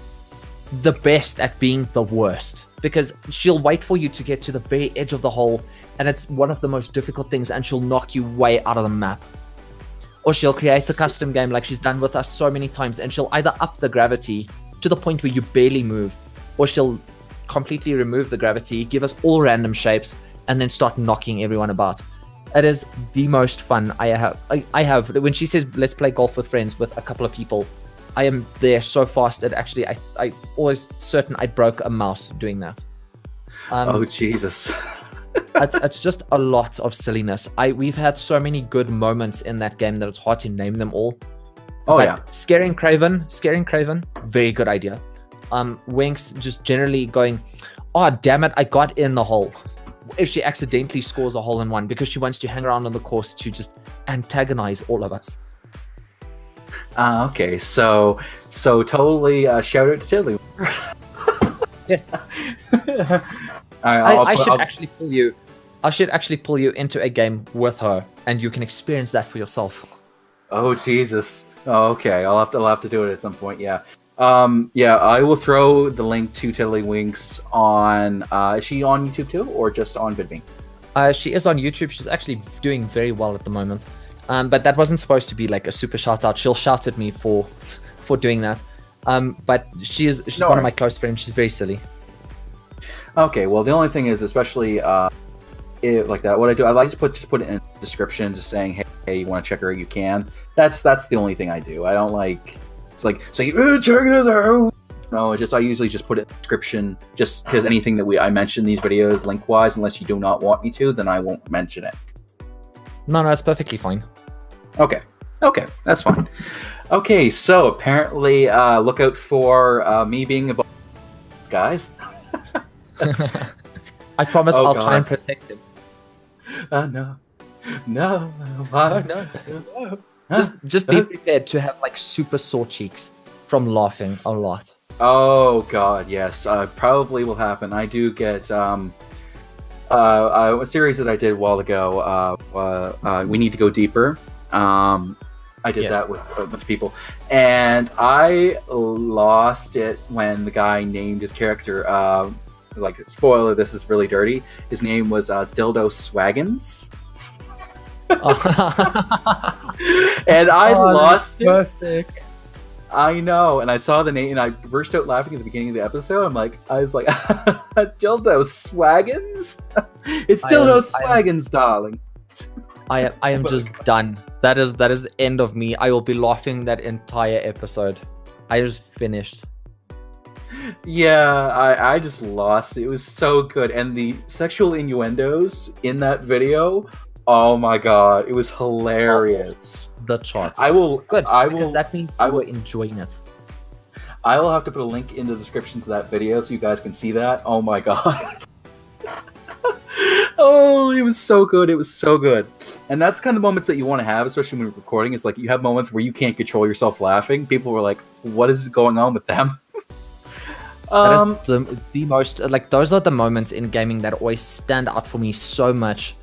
the best at being the worst, because she'll wait for you to get to the very edge of the hole, and it's one of the most difficult things, and she'll knock you way out of the map. Or she'll create a custom game like she's done with us so many times, and she'll either up the gravity to the point where you barely move, or she'll completely remove the gravity, give us all random shapes, and then start knocking everyone about. It is the most fun I have. When she says let's play golf with friends with a couple of people, I am there so fast that actually I always certain I broke a mouse doing that. Oh Jesus. It's just a lot of silliness. We've had so many good moments in that game that it's hard to name them all. Oh, but yeah. Scaring Craven, very good idea. Winks just generally going, oh, damn it, I got in the hole. If she accidentally scores a hole in one because she wants to hang around on the course to just antagonize all of us. Okay, so totally shout out to Tilly. Yes. I should actually pull you into a game with her, and you can experience that for yourself. Oh Jesus! Oh, okay, I'll have to do it at some point. Yeah, I will throw the link to Tiddlywinks on. Is she on YouTube too, or just on Vidme? She is on YouTube. She's actually doing very well at the moment. But that wasn't supposed to be like a super shout out. She'll shout at me for doing that. But she's one of my close friends. She's very silly. Okay, well the only thing is, especially like that, what I do, I like to put it in the description, just saying, hey, you want to check her out, you can. That's the only thing I do. I don't like saying, check this out. No, I usually just put it in the description, just because anything that I mention these videos link wise, unless you do not want me to, then I won't mention it. No, it's perfectly fine. Okay, that's fine. Okay, so apparently, look out for me being a guys. I promise I'll try and protect him. No. Oh, no. Just be prepared to have like super sore cheeks from laughing a lot. Oh God, yes. Probably will happen. I do get a series that I did a while ago. We Need to Go Deeper. I did that with a bunch of people, and I lost it when the guy named his character. Like, spoiler, this is really dirty. His name was Dildo Swaggins. And I lost it. I know, and I saw the name, and I burst out laughing at the beginning of the episode. I was like, dildo swaggins? It's dildo swaggins, darling. I am just done. That is the end of me. I will be laughing that entire episode. I just finished. Yeah, I just lost. It was so good, and the sexual innuendos in that video. Oh my god, it was hilarious. The charts. Because that means I will enjoying it. I will have to put a link in the description to that video so you guys can see that. Oh my god. Oh, it was so good. It was so good. And that's the kind of moments that you want to have, especially when you're recording. It's like you have moments where you can't control yourself laughing. People were like, what is going on with them? That is the most, like, those are the moments in gaming that always stand out for me so much,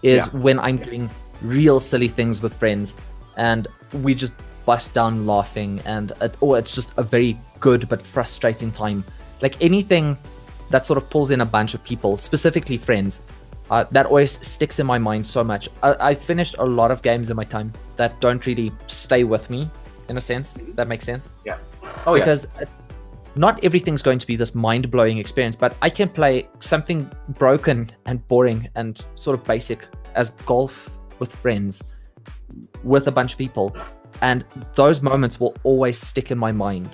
is when I'm doing real silly things with friends and we just bust down laughing, and it's just a very good but frustrating time. Like anything that sort of pulls in a bunch of people, specifically friends, that always sticks in my mind so much. I finished a lot of games in my time that don't really stay with me, in a sense. That makes sense? Yeah. Oh, yeah. Because not everything's going to be this mind-blowing experience, but I can play something broken and boring and sort of basic as golf with friends, with a bunch of people, and those moments will always stick in my mind.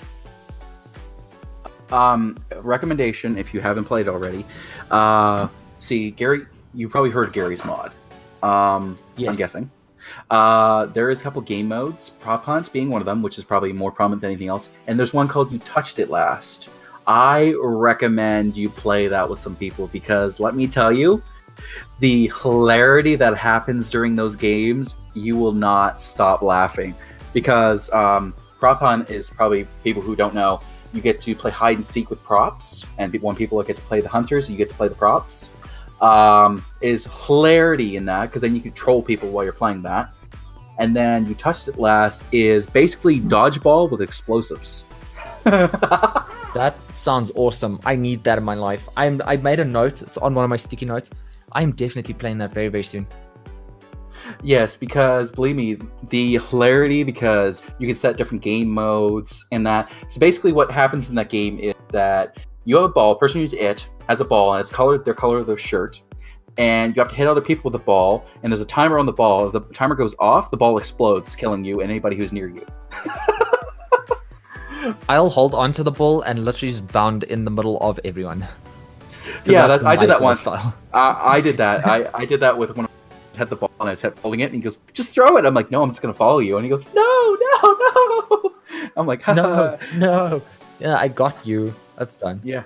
Recommendation, if you haven't played already, see, Gary, you probably heard Gary's mod. Yes. I'm guessing. There is a couple game modes, Prop Hunt being one of them, which is probably more prominent than anything else. And there's one called You Touched It Last. I recommend you play that with some people, because let me tell you, the hilarity that happens during those games, you will not stop laughing. Because Prop Hunt is, probably people who don't know, you get to play hide and seek with props, and when people get to play the hunters, you get to play the props. Is hilarity in that, because then you can troll people while you're playing that. And then You Touched It Last is basically dodgeball with explosives. That sounds awesome. I need that in my life. I made a note. It's on one of my sticky notes. I'm definitely playing that very, very soon. Yes, because believe me, the hilarity, because you can set different game modes and that. So basically what happens in that game is that you have a ball, the person who's it has a ball, and it's colored their color of their shirt, and you have to hit other people with the ball, and there's a timer on the ball. If the timer goes off, the ball explodes, killing you and anybody who's near you. I'll hold on to the ball and literally just bound in the middle of everyone. Yeah, I did that once. I did that. I did that with when I had the ball and I was holding it, and he goes, "Just throw it." I'm like, "No, I'm just gonna follow you." And he goes, "No." I'm like, no. Yeah, I got you. That's done. Yeah.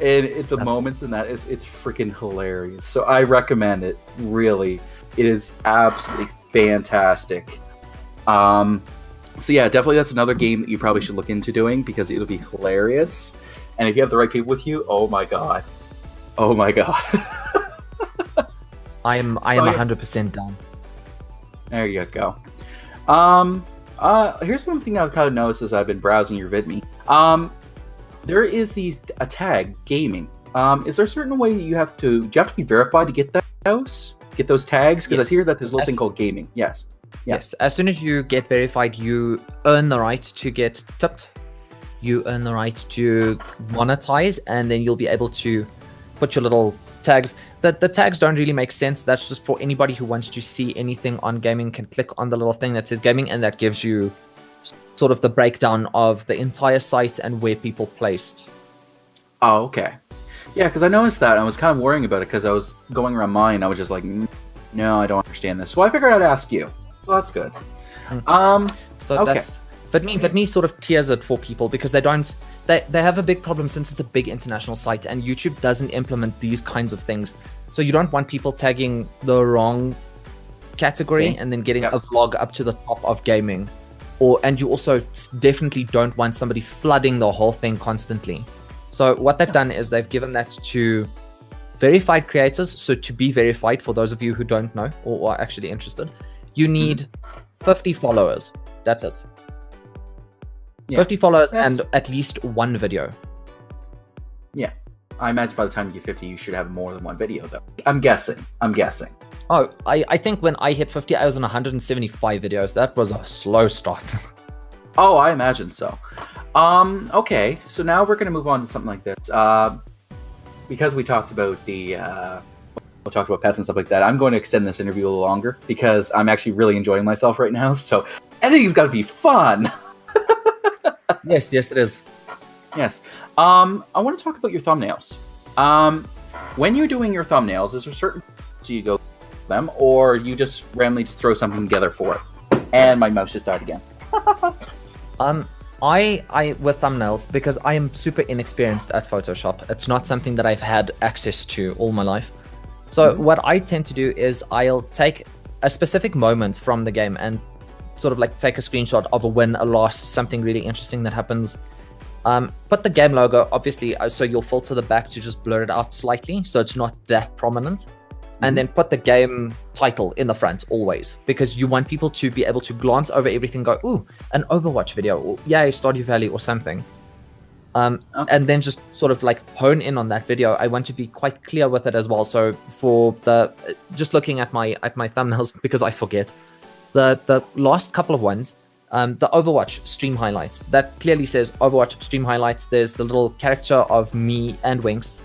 And the moments in that, it's freaking hilarious. So I recommend it. Really, it is absolutely fantastic. So yeah, definitely that's another game that you probably should look into doing, because it'll be hilarious. And if you have the right people with you, oh my god. I am 100% down. There you go. Here's one thing I've kind of noticed as I've been browsing your Vidme. There is a tag gaming. Is there a certain way do you have to be verified to get those tags? Because I hear that there's a little thing called gaming. Yes. Yes. As soon as you get verified, you earn the right to get tipped. You earn the right to monetize, and then you'll be able to put your little tags. The tags don't really make sense. That's just for anybody who wants to see anything on gaming can click on the little thing that says gaming, and that gives you sort of the breakdown of the entire site and where people placed. Oh, okay. Yeah, because I noticed that. I was kind of worrying about it because I was going around mine. I was just like, no, I don't understand this. So I figured I'd ask you. So that's good. So okay. That's Vidme sort of tiers it for people, because they have a big problem since it's a big international site and YouTube doesn't implement these kinds of things. So you don't want people tagging the wrong category and then getting a vlog up to the top of gaming. And you also definitely don't want somebody flooding the whole thing constantly. So what they've done is they've given that to verified creators. So to be verified, for those of you who don't know or are actually interested, you need 50 followers. That's it. Yeah. 50 followers and at least one video. Yeah. I imagine by the time you get 50, you should have more than one video, though. I'm guessing. Oh, I think when I hit 50, I was on 175 videos. That was a slow start. Oh, I imagine so. Okay, so now we're going to move on to something like this. Because we talked about we talked about pets and stuff like that, I'm going to extend this interview a little longer because I'm actually really enjoying myself right now. So editing's got to be fun. Yes, it is. Yes. I want to talk about your thumbnails. When you're doing your thumbnails, is there certain do you go them, or you just randomly just throw something together for it? And my mouse just died again. I with thumbnails, because I am super inexperienced at Photoshop. It's not something that I've had access to all my life. So what I tend to do is I'll take a specific moment from the game and sort of like take a screenshot of a win, a loss, something really interesting that happens. Put the game logo, obviously, so you'll filter the back to just blur it out slightly, so it's not that prominent. And then put the game title in the front always, because you want people to be able to glance over everything and go, ooh, an Overwatch video, or yay, Stardew Valley or something. And then just sort of like hone in on that video. I want to be quite clear with it as well. So for the, just looking at my thumbnails, because I forget, the last couple of ones, the Overwatch stream highlights, that clearly says Overwatch stream highlights. There's the little character of me and Winks,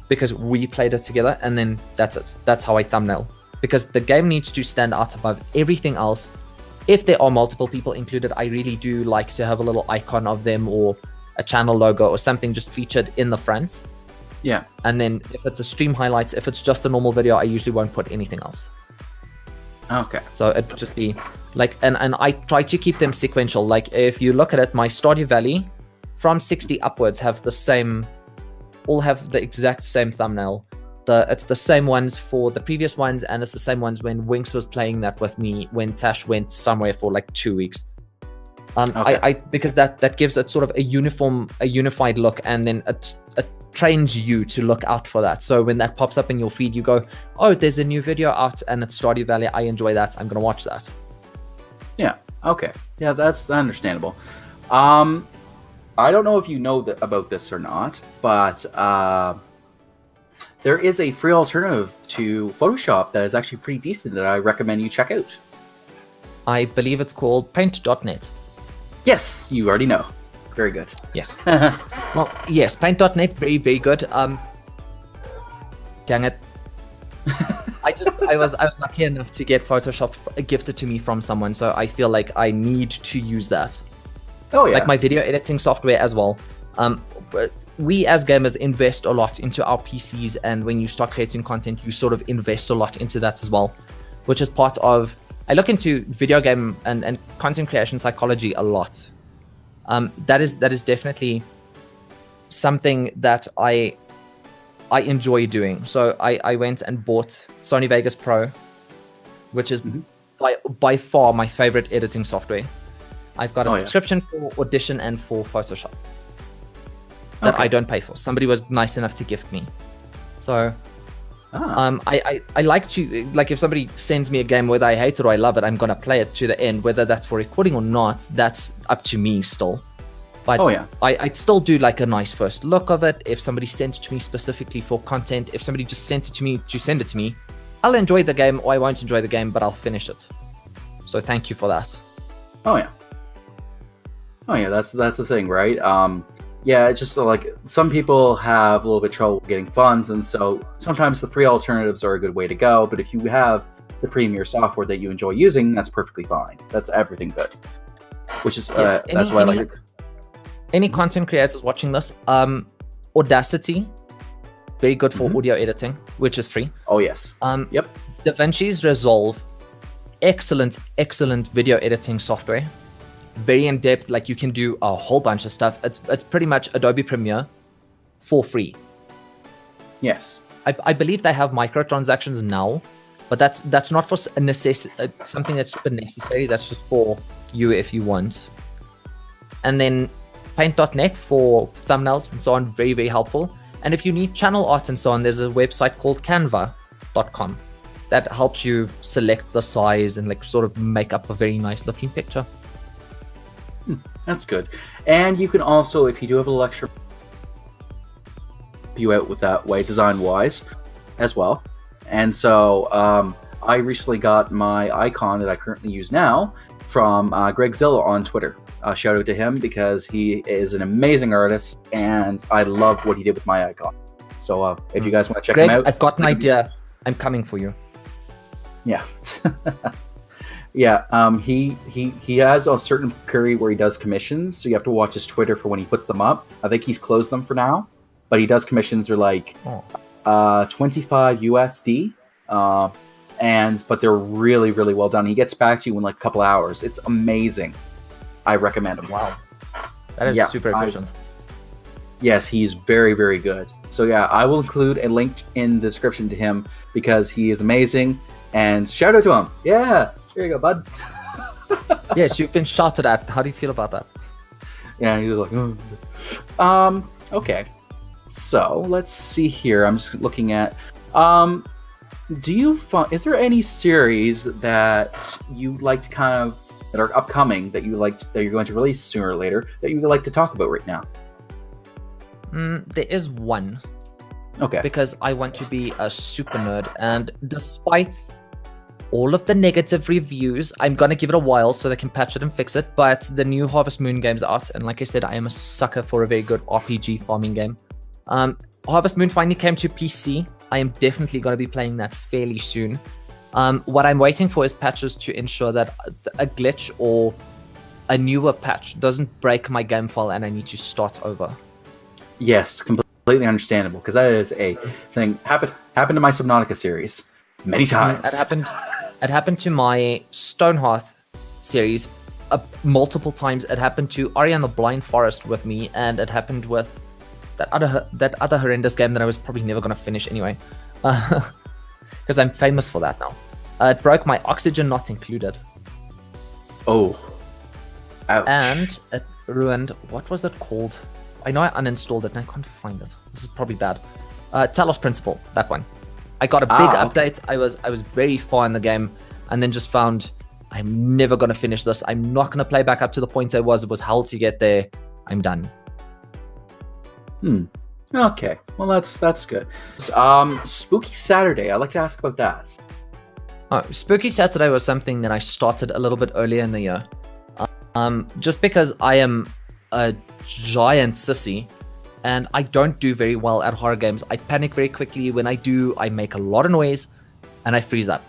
because we played it together, and then that's it. That's how I thumbnail. Because the game needs to stand out above everything else. If there are multiple people included, I really do like to have a little icon of them or a channel logo or something just featured in the front. Yeah. And then if it's a stream highlights, if it's just a normal video, I usually won't put anything else. Okay. So it would just be like, and I try to keep them sequential. Like if you look at it, my Stardew Valley from 60 upwards have the same, all have the exact same thumbnail. It's the same ones for the previous ones, and it's the same ones when Winks was playing that with me when Tash went somewhere for like 2 weeks. Okay. Because that gives it sort of a unified look, and then it trains you to look out for that. So when that pops up in your feed, you go, oh, there's a new video out and it's Stardew Valley. I enjoy that. I'm gonna watch that. Yeah. Okay. Yeah, that's understandable. I don't know if you know about this or not, but there is a free alternative to Photoshop that is actually pretty decent that I recommend you check out. I believe it's called paint.net. Yes, you already know. Very good. Yes. Well, yes, paint.net, very, very good. Dang it. I was lucky enough to get Photoshop gifted to me from someone, so I feel like I need to use that. Oh yeah. Like my video editing software as well. We as gamers invest a lot into our PCs, and when you start creating content, you sort of invest a lot into that as well, which is part of, I look into video game and content creation psychology a lot. That is definitely something that I enjoy doing. So I went and bought Sony Vegas Pro, which is by far my favorite editing software. I've got a subscription for Audition and for Photoshop that I don't pay for. Somebody was nice enough to gift me. So I like to, like, if somebody sends me a game, whether I hate it or I love it, I'm going to play it to the end. Whether that's for recording or not, that's up to me still. But I still do like a nice first look of it. If somebody sent it to me specifically for content, if somebody just sent it to me to send it to me, I'll enjoy the game or I won't enjoy the game, but I'll finish it. So thank you for that. Oh yeah, that's the thing, right? Yeah, it's just like some people have a little bit trouble getting funds, and so sometimes the free alternatives are a good way to go. But if you have the premier software that you enjoy using, that's perfectly fine. That's everything good. Which is that's why I like it. Any content creators watching this, Audacity, very good for audio editing, which is free. Oh yes. Yep. DaVinci's Resolve, excellent video editing software. Very in depth, like you can do a whole bunch of stuff. It's pretty much Adobe Premiere for free. Yes. I believe they have microtransactions now, but that's not for something that's super necessary. That's just for you if you want. And then paint.net for thumbnails and so on, very, very helpful. And if you need channel art and so on, there's a website called canva.com that helps you select the size and like sort of make up a very nice looking picture. That's good. And you can also, if you do have a lecture, you out with that way, design-wise, as well. And so I recently got my icon that I currently use now from Greg Zilla on Twitter. Shout out to him because he is an amazing artist, and I love what he did with my icon. So if you guys want to check Greg, him out, I've got an idea. I'm coming for you. Yeah. Yeah, he has a certain period where he does commissions, so you have to watch his Twitter for when he puts them up. I think he's closed them for now, but he does commissions are like 25 USD, but they're really, really well done. He gets back to you in like a couple hours. It's amazing. I recommend him. Wow, that is super efficient. Yes, he's very, very good. So yeah, I will include a link in the description to him because he is amazing. And shout out to him. Yeah. Here you go, bud. Yes, you've been shouted at. How do you feel about that? Yeah, he was like, okay. So let's see here. I'm just looking at. Is there any series that you like to that are upcoming that you're going to release sooner or later that you'd like to talk about right now? There is one. Okay. Because I want to be a super nerd, and despite all of the negative reviews, I'm gonna give it a while so they can patch it and fix it, but the new Harvest Moon game's out, and like I said, I am a sucker for a very good RPG farming game. Harvest Moon finally came to PC. I am definitely gonna be playing that fairly soon. What I'm waiting for is patches to ensure that a glitch or a newer patch doesn't break my game file and I need to start over. Yes, completely understandable, because that is a thing happened to my Subnautica series many times. It happened to my Stonehearth series multiple times. It happened to Ori and the Blind Forest with me, and it happened with that other horrendous game that I was probably never going to finish anyway, because I'm famous for that now. It broke my Oxygen Not Included. Oh, ouch. And it ruined, what was it called? I know I uninstalled it and I can't find it. This is probably bad. Talos Principle, that one. I got a big update. I was very far in the game, and then just found I'm never gonna finish this. I'm not gonna play back up to the point I was. It was hell to get there. I'm done. Okay. Well, that's good. Spooky Saturday. I'd like to ask about that. Spooky Saturday was something that I started a little bit earlier in the year. Just because I am a giant sissy. And I don't do very well at horror games. I panic very quickly. When I do, I make a lot of noise, and I freeze up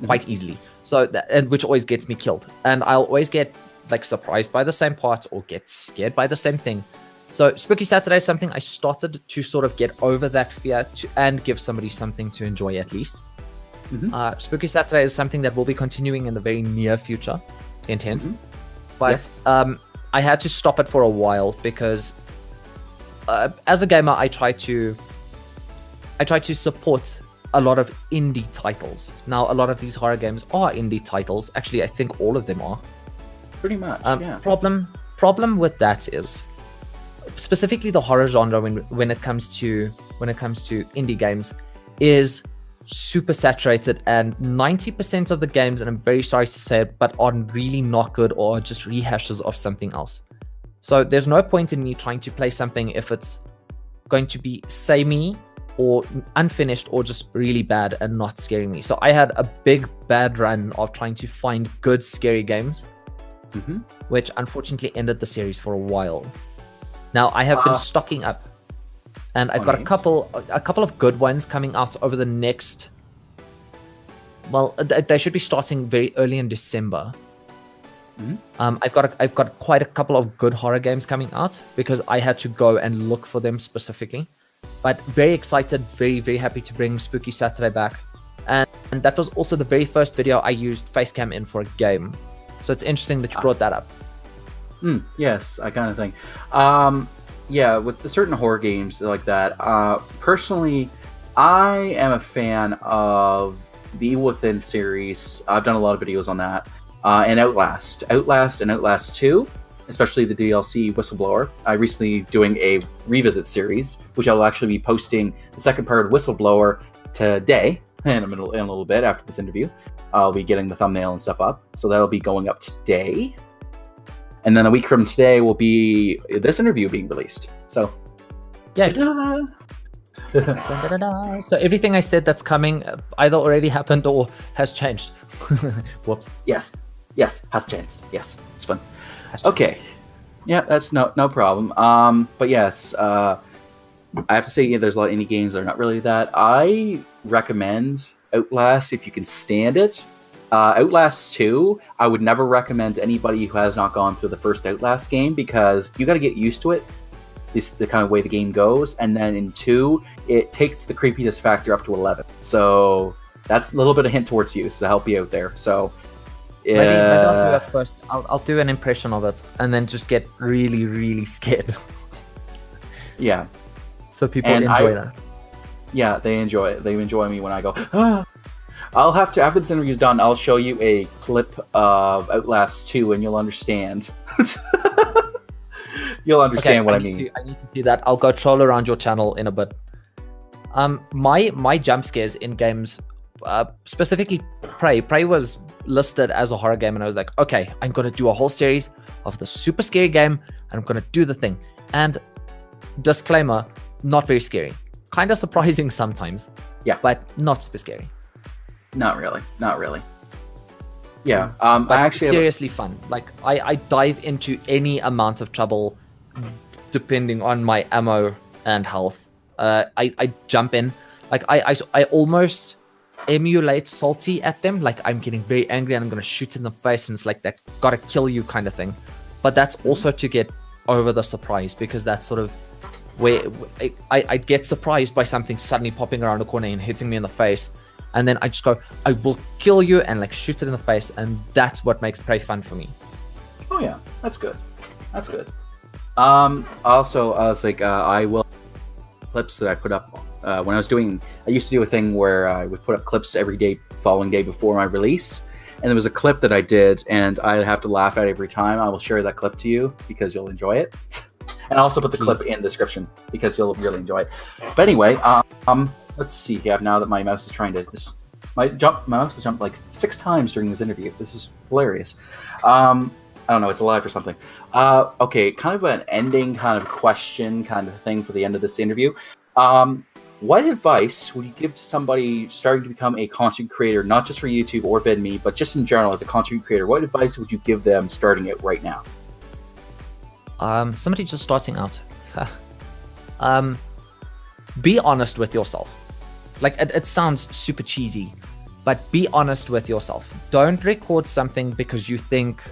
quite easily. So, which always gets me killed. And I'll always get like surprised by the same part or get scared by the same thing. So, Spooky Saturday is something I started to sort of get over that fear and give somebody something to enjoy at least. Spooky Saturday is something that will be continuing in the very near future. Intent, but yes. I had to stop it for a while because. As a gamer, I try to support a lot of indie titles. Now, a lot of these horror games are indie titles. Actually, I think all of them are. Pretty much, yeah. Problem with that is, specifically the horror genre when it comes to indie games, is super saturated, and 90% of the games, and I'm very sorry to say it, but are really not good or just rehashes of something else. So there's no point in me trying to play something if it's going to be samey or unfinished or just really bad and not scaring me. So I had a big bad run of trying to find good scary games, which unfortunately ended the series for a while. Now I have been stocking up, and I've got a couple of good ones coming out over the next. Well, they should be starting very early in December. I've got quite a couple of good horror games coming out because I had to go and look for them specifically. But very excited, very, very happy to bring Spooky Saturday back. And that was also the very first video I used Facecam in for a game. So it's interesting that you brought that up. Yes, I kind of think. Yeah, with the certain horror games like that, personally, I am a fan of the Evil Within series. I've done a lot of videos on that. And Outlast and Outlast 2, especially the DLC Whistleblower. I'm recently doing a revisit series, which I'll actually be posting the second part of Whistleblower today, in a little bit after this interview. I'll be getting the thumbnail and stuff up, so that'll be going up today. And then a week from today will be this interview being released. So, yeah. So everything I said that's coming either already happened or has changed. Whoops. Yes. Yes, has a chance. Yes, it's fun. Okay. Yeah, that's no problem. But yes, I have to say, there's a lot of indie games that are not really that. I recommend Outlast if you can stand it. Outlast 2, I would never recommend to anybody who has not gone through the first Outlast game, because you got to get used to it. This the kind of way the game goes, and then in 2, it takes the creepiness factor up to 11. So that's a little bit of hint towards you, so to help you out there. So maybe I'll do it first. I'll do an impression of it, and then just get really, really scared. Yeah. So people enjoy that. Yeah, they enjoy it. They enjoy me when I go, ah. I'll have to, after this interview's done, I'll show you a clip of Outlast 2 and you'll understand. You'll understand what I mean. I need to see that. I'll go troll around your channel in a bit. My jump scares in games, specifically Prey. Prey was listed as a horror game, and I was like, okay, I'm going to do a whole series of the super scary game, and I'm going to do the thing. And disclaimer, not very scary. Kind of surprising sometimes. Yeah. But not super scary. Not really. Yeah. But I actually seriously fun. Like I dive into any amount of trouble depending on my ammo and health. I jump in. Like I almost emulate Salty at them. Like I'm getting very angry and I'm gonna shoot in the face, and it's like that gotta kill you kind of thing. But that's also to get over the surprise, because that's sort of where I get surprised by something suddenly popping around the corner and hitting me in the face. And then I just go, I will kill you, and like shoot it in the face, and that's what makes Prey fun for me. Oh yeah, that's good. Also, I was like, I will clips that I put up when I used to do a thing where I would put up clips every day, following day before my release. And there was a clip that I did, and I have to laugh at every time. I will share that clip to you because you'll enjoy it. And I'll also put the clip in the description because you'll really enjoy it. But anyway, let's see here. Now that my mouse is trying to... My mouse has jumped like 6 times during this interview. This is hilarious. I don't know, it's alive or something. Okay, kind of an ending kind of question kind of thing for the end of this interview. What advice would you give to somebody starting to become a content creator, not just for YouTube or Vidme, but just in general as a content creator? What advice would you give them starting it right now? Somebody just starting out. Be honest with yourself. Like, it sounds super cheesy, but be honest with yourself. Don't record something because you think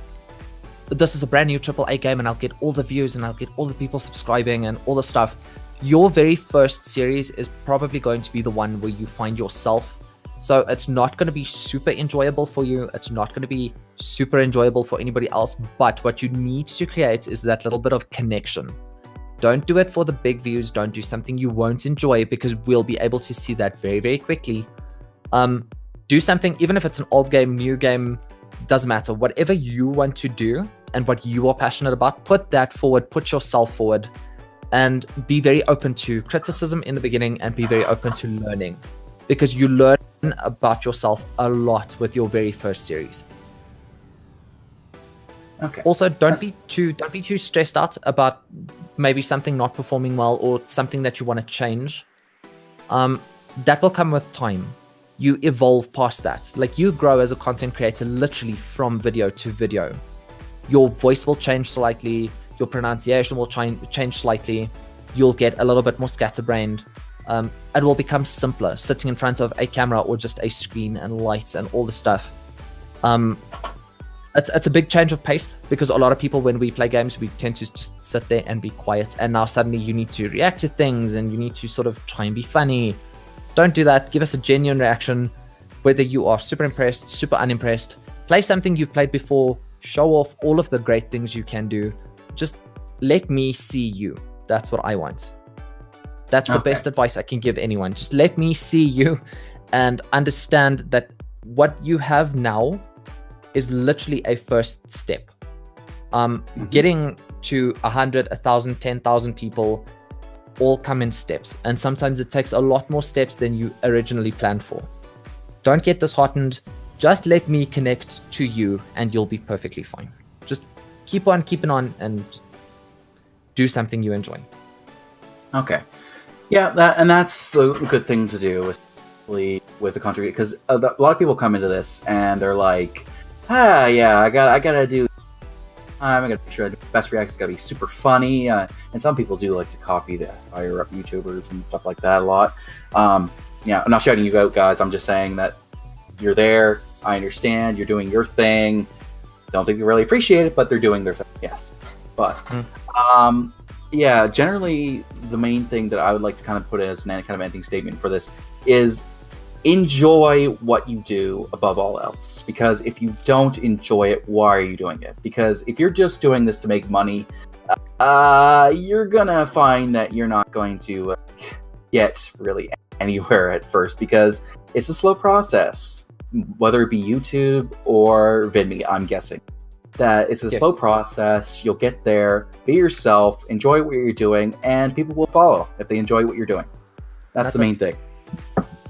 this is a brand new AAA game and I'll get all the views and I'll get all the people subscribing and all the stuff. Your very first series is probably going to be the one where you find yourself. So it's not going to be super enjoyable for you. It's not going to be super enjoyable for anybody else. But what you need to create is that little bit of connection. Don't do it for the big views. Don't do something you won't enjoy, because we'll be able to see that very, very quickly. Do something, even if it's an old game, new game, doesn't matter. Whatever you want to do and what you are passionate about, put that forward, put yourself forward, and be very open to criticism in the beginning and be very open to learning, because you learn about yourself a lot with your very first series. Okay. Also, don't be too stressed out about maybe something not performing well or something that you want to change. That will come with time. You evolve past that. Like, you grow as a content creator literally from video to video. Your voice will change slightly. Your pronunciation will change slightly. You'll get a little bit more scatterbrained. It will become simpler sitting in front of a camera or just a screen and lights and all the stuff. It's a big change of pace, because a lot of people, when we play games, we tend to just sit there and be quiet. And now suddenly you need to react to things and you need to sort of try and be funny. Don't do that. Give us a genuine reaction, whether you are super impressed, super unimpressed. Play something you've played before. Show off all of the great things you can do. Just let me see you. That's what I want. That's the best advice I can give anyone. Just let me see you and understand that what you have now is literally a first step. Getting to 100, 1,000, 10,000 people all come in steps. And sometimes it takes a lot more steps than you originally planned for. Don't get disheartened. Just let me connect to you and you'll be perfectly fine. Just keep on keeping on and just do something you enjoy. Okay. Yeah, that's the good thing to do, especially with the content, because a lot of people come into this and they're like, yeah, I gotta do. I'm gonna make sure the best reacts gotta be super funny, and some people do like to copy the higher up YouTubers and stuff like that a lot. Yeah, I'm not shouting you out, guys. I'm just saying that you're there. I understand you're doing your thing. Don't think you really appreciate it, but they're doing their thing. Yes, but yeah, generally the main thing that I would like to kind of put as an kind of ending statement for this is enjoy what you do above all else. Because if you don't enjoy it, why are you doing it? Because if you're just doing this to make money, you're gonna find that you're not going to get really anywhere at first, because it's a slow process, whether it be YouTube or Vidme. I'm guessing that it's a slow process. You'll get there, be yourself, enjoy what you're doing, and people will follow if they enjoy what you're doing. That's the main thing.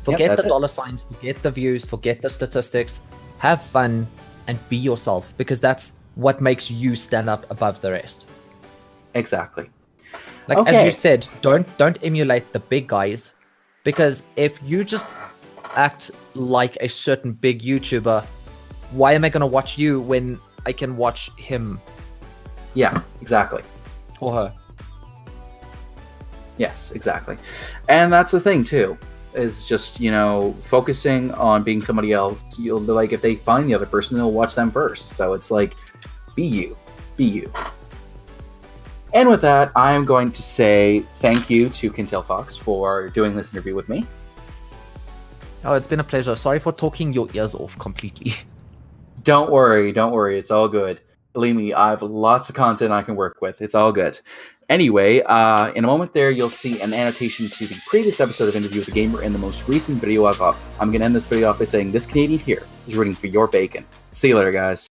Forget the dollar signs, forget the views, forget the statistics. Have fun and be yourself, because that's what makes you stand up above the rest. Exactly. Like as you said, don't emulate the big guys, because if you just act like a certain big YouTuber, why am I going to watch you when I can watch him? Yeah, exactly. Or her. Yes, exactly. And that's the thing too, is just, focusing on being somebody else. You'll, like, if they find the other person, they'll watch them first. So it's like, be you. Be you. And with that, I'm going to say thank you to KinTailFox for doing this interview with me. Oh, it's been a pleasure. Sorry for talking your ears off completely. Don't worry. It's all good. Believe me, I have lots of content I can work with. It's all good. Anyway, in a moment there, you'll see an annotation to the previous episode of Interview with a Gamer and the most recent video I've up. I'm going to end this video off by saying this Canadian here is rooting for your bacon. See you later, guys.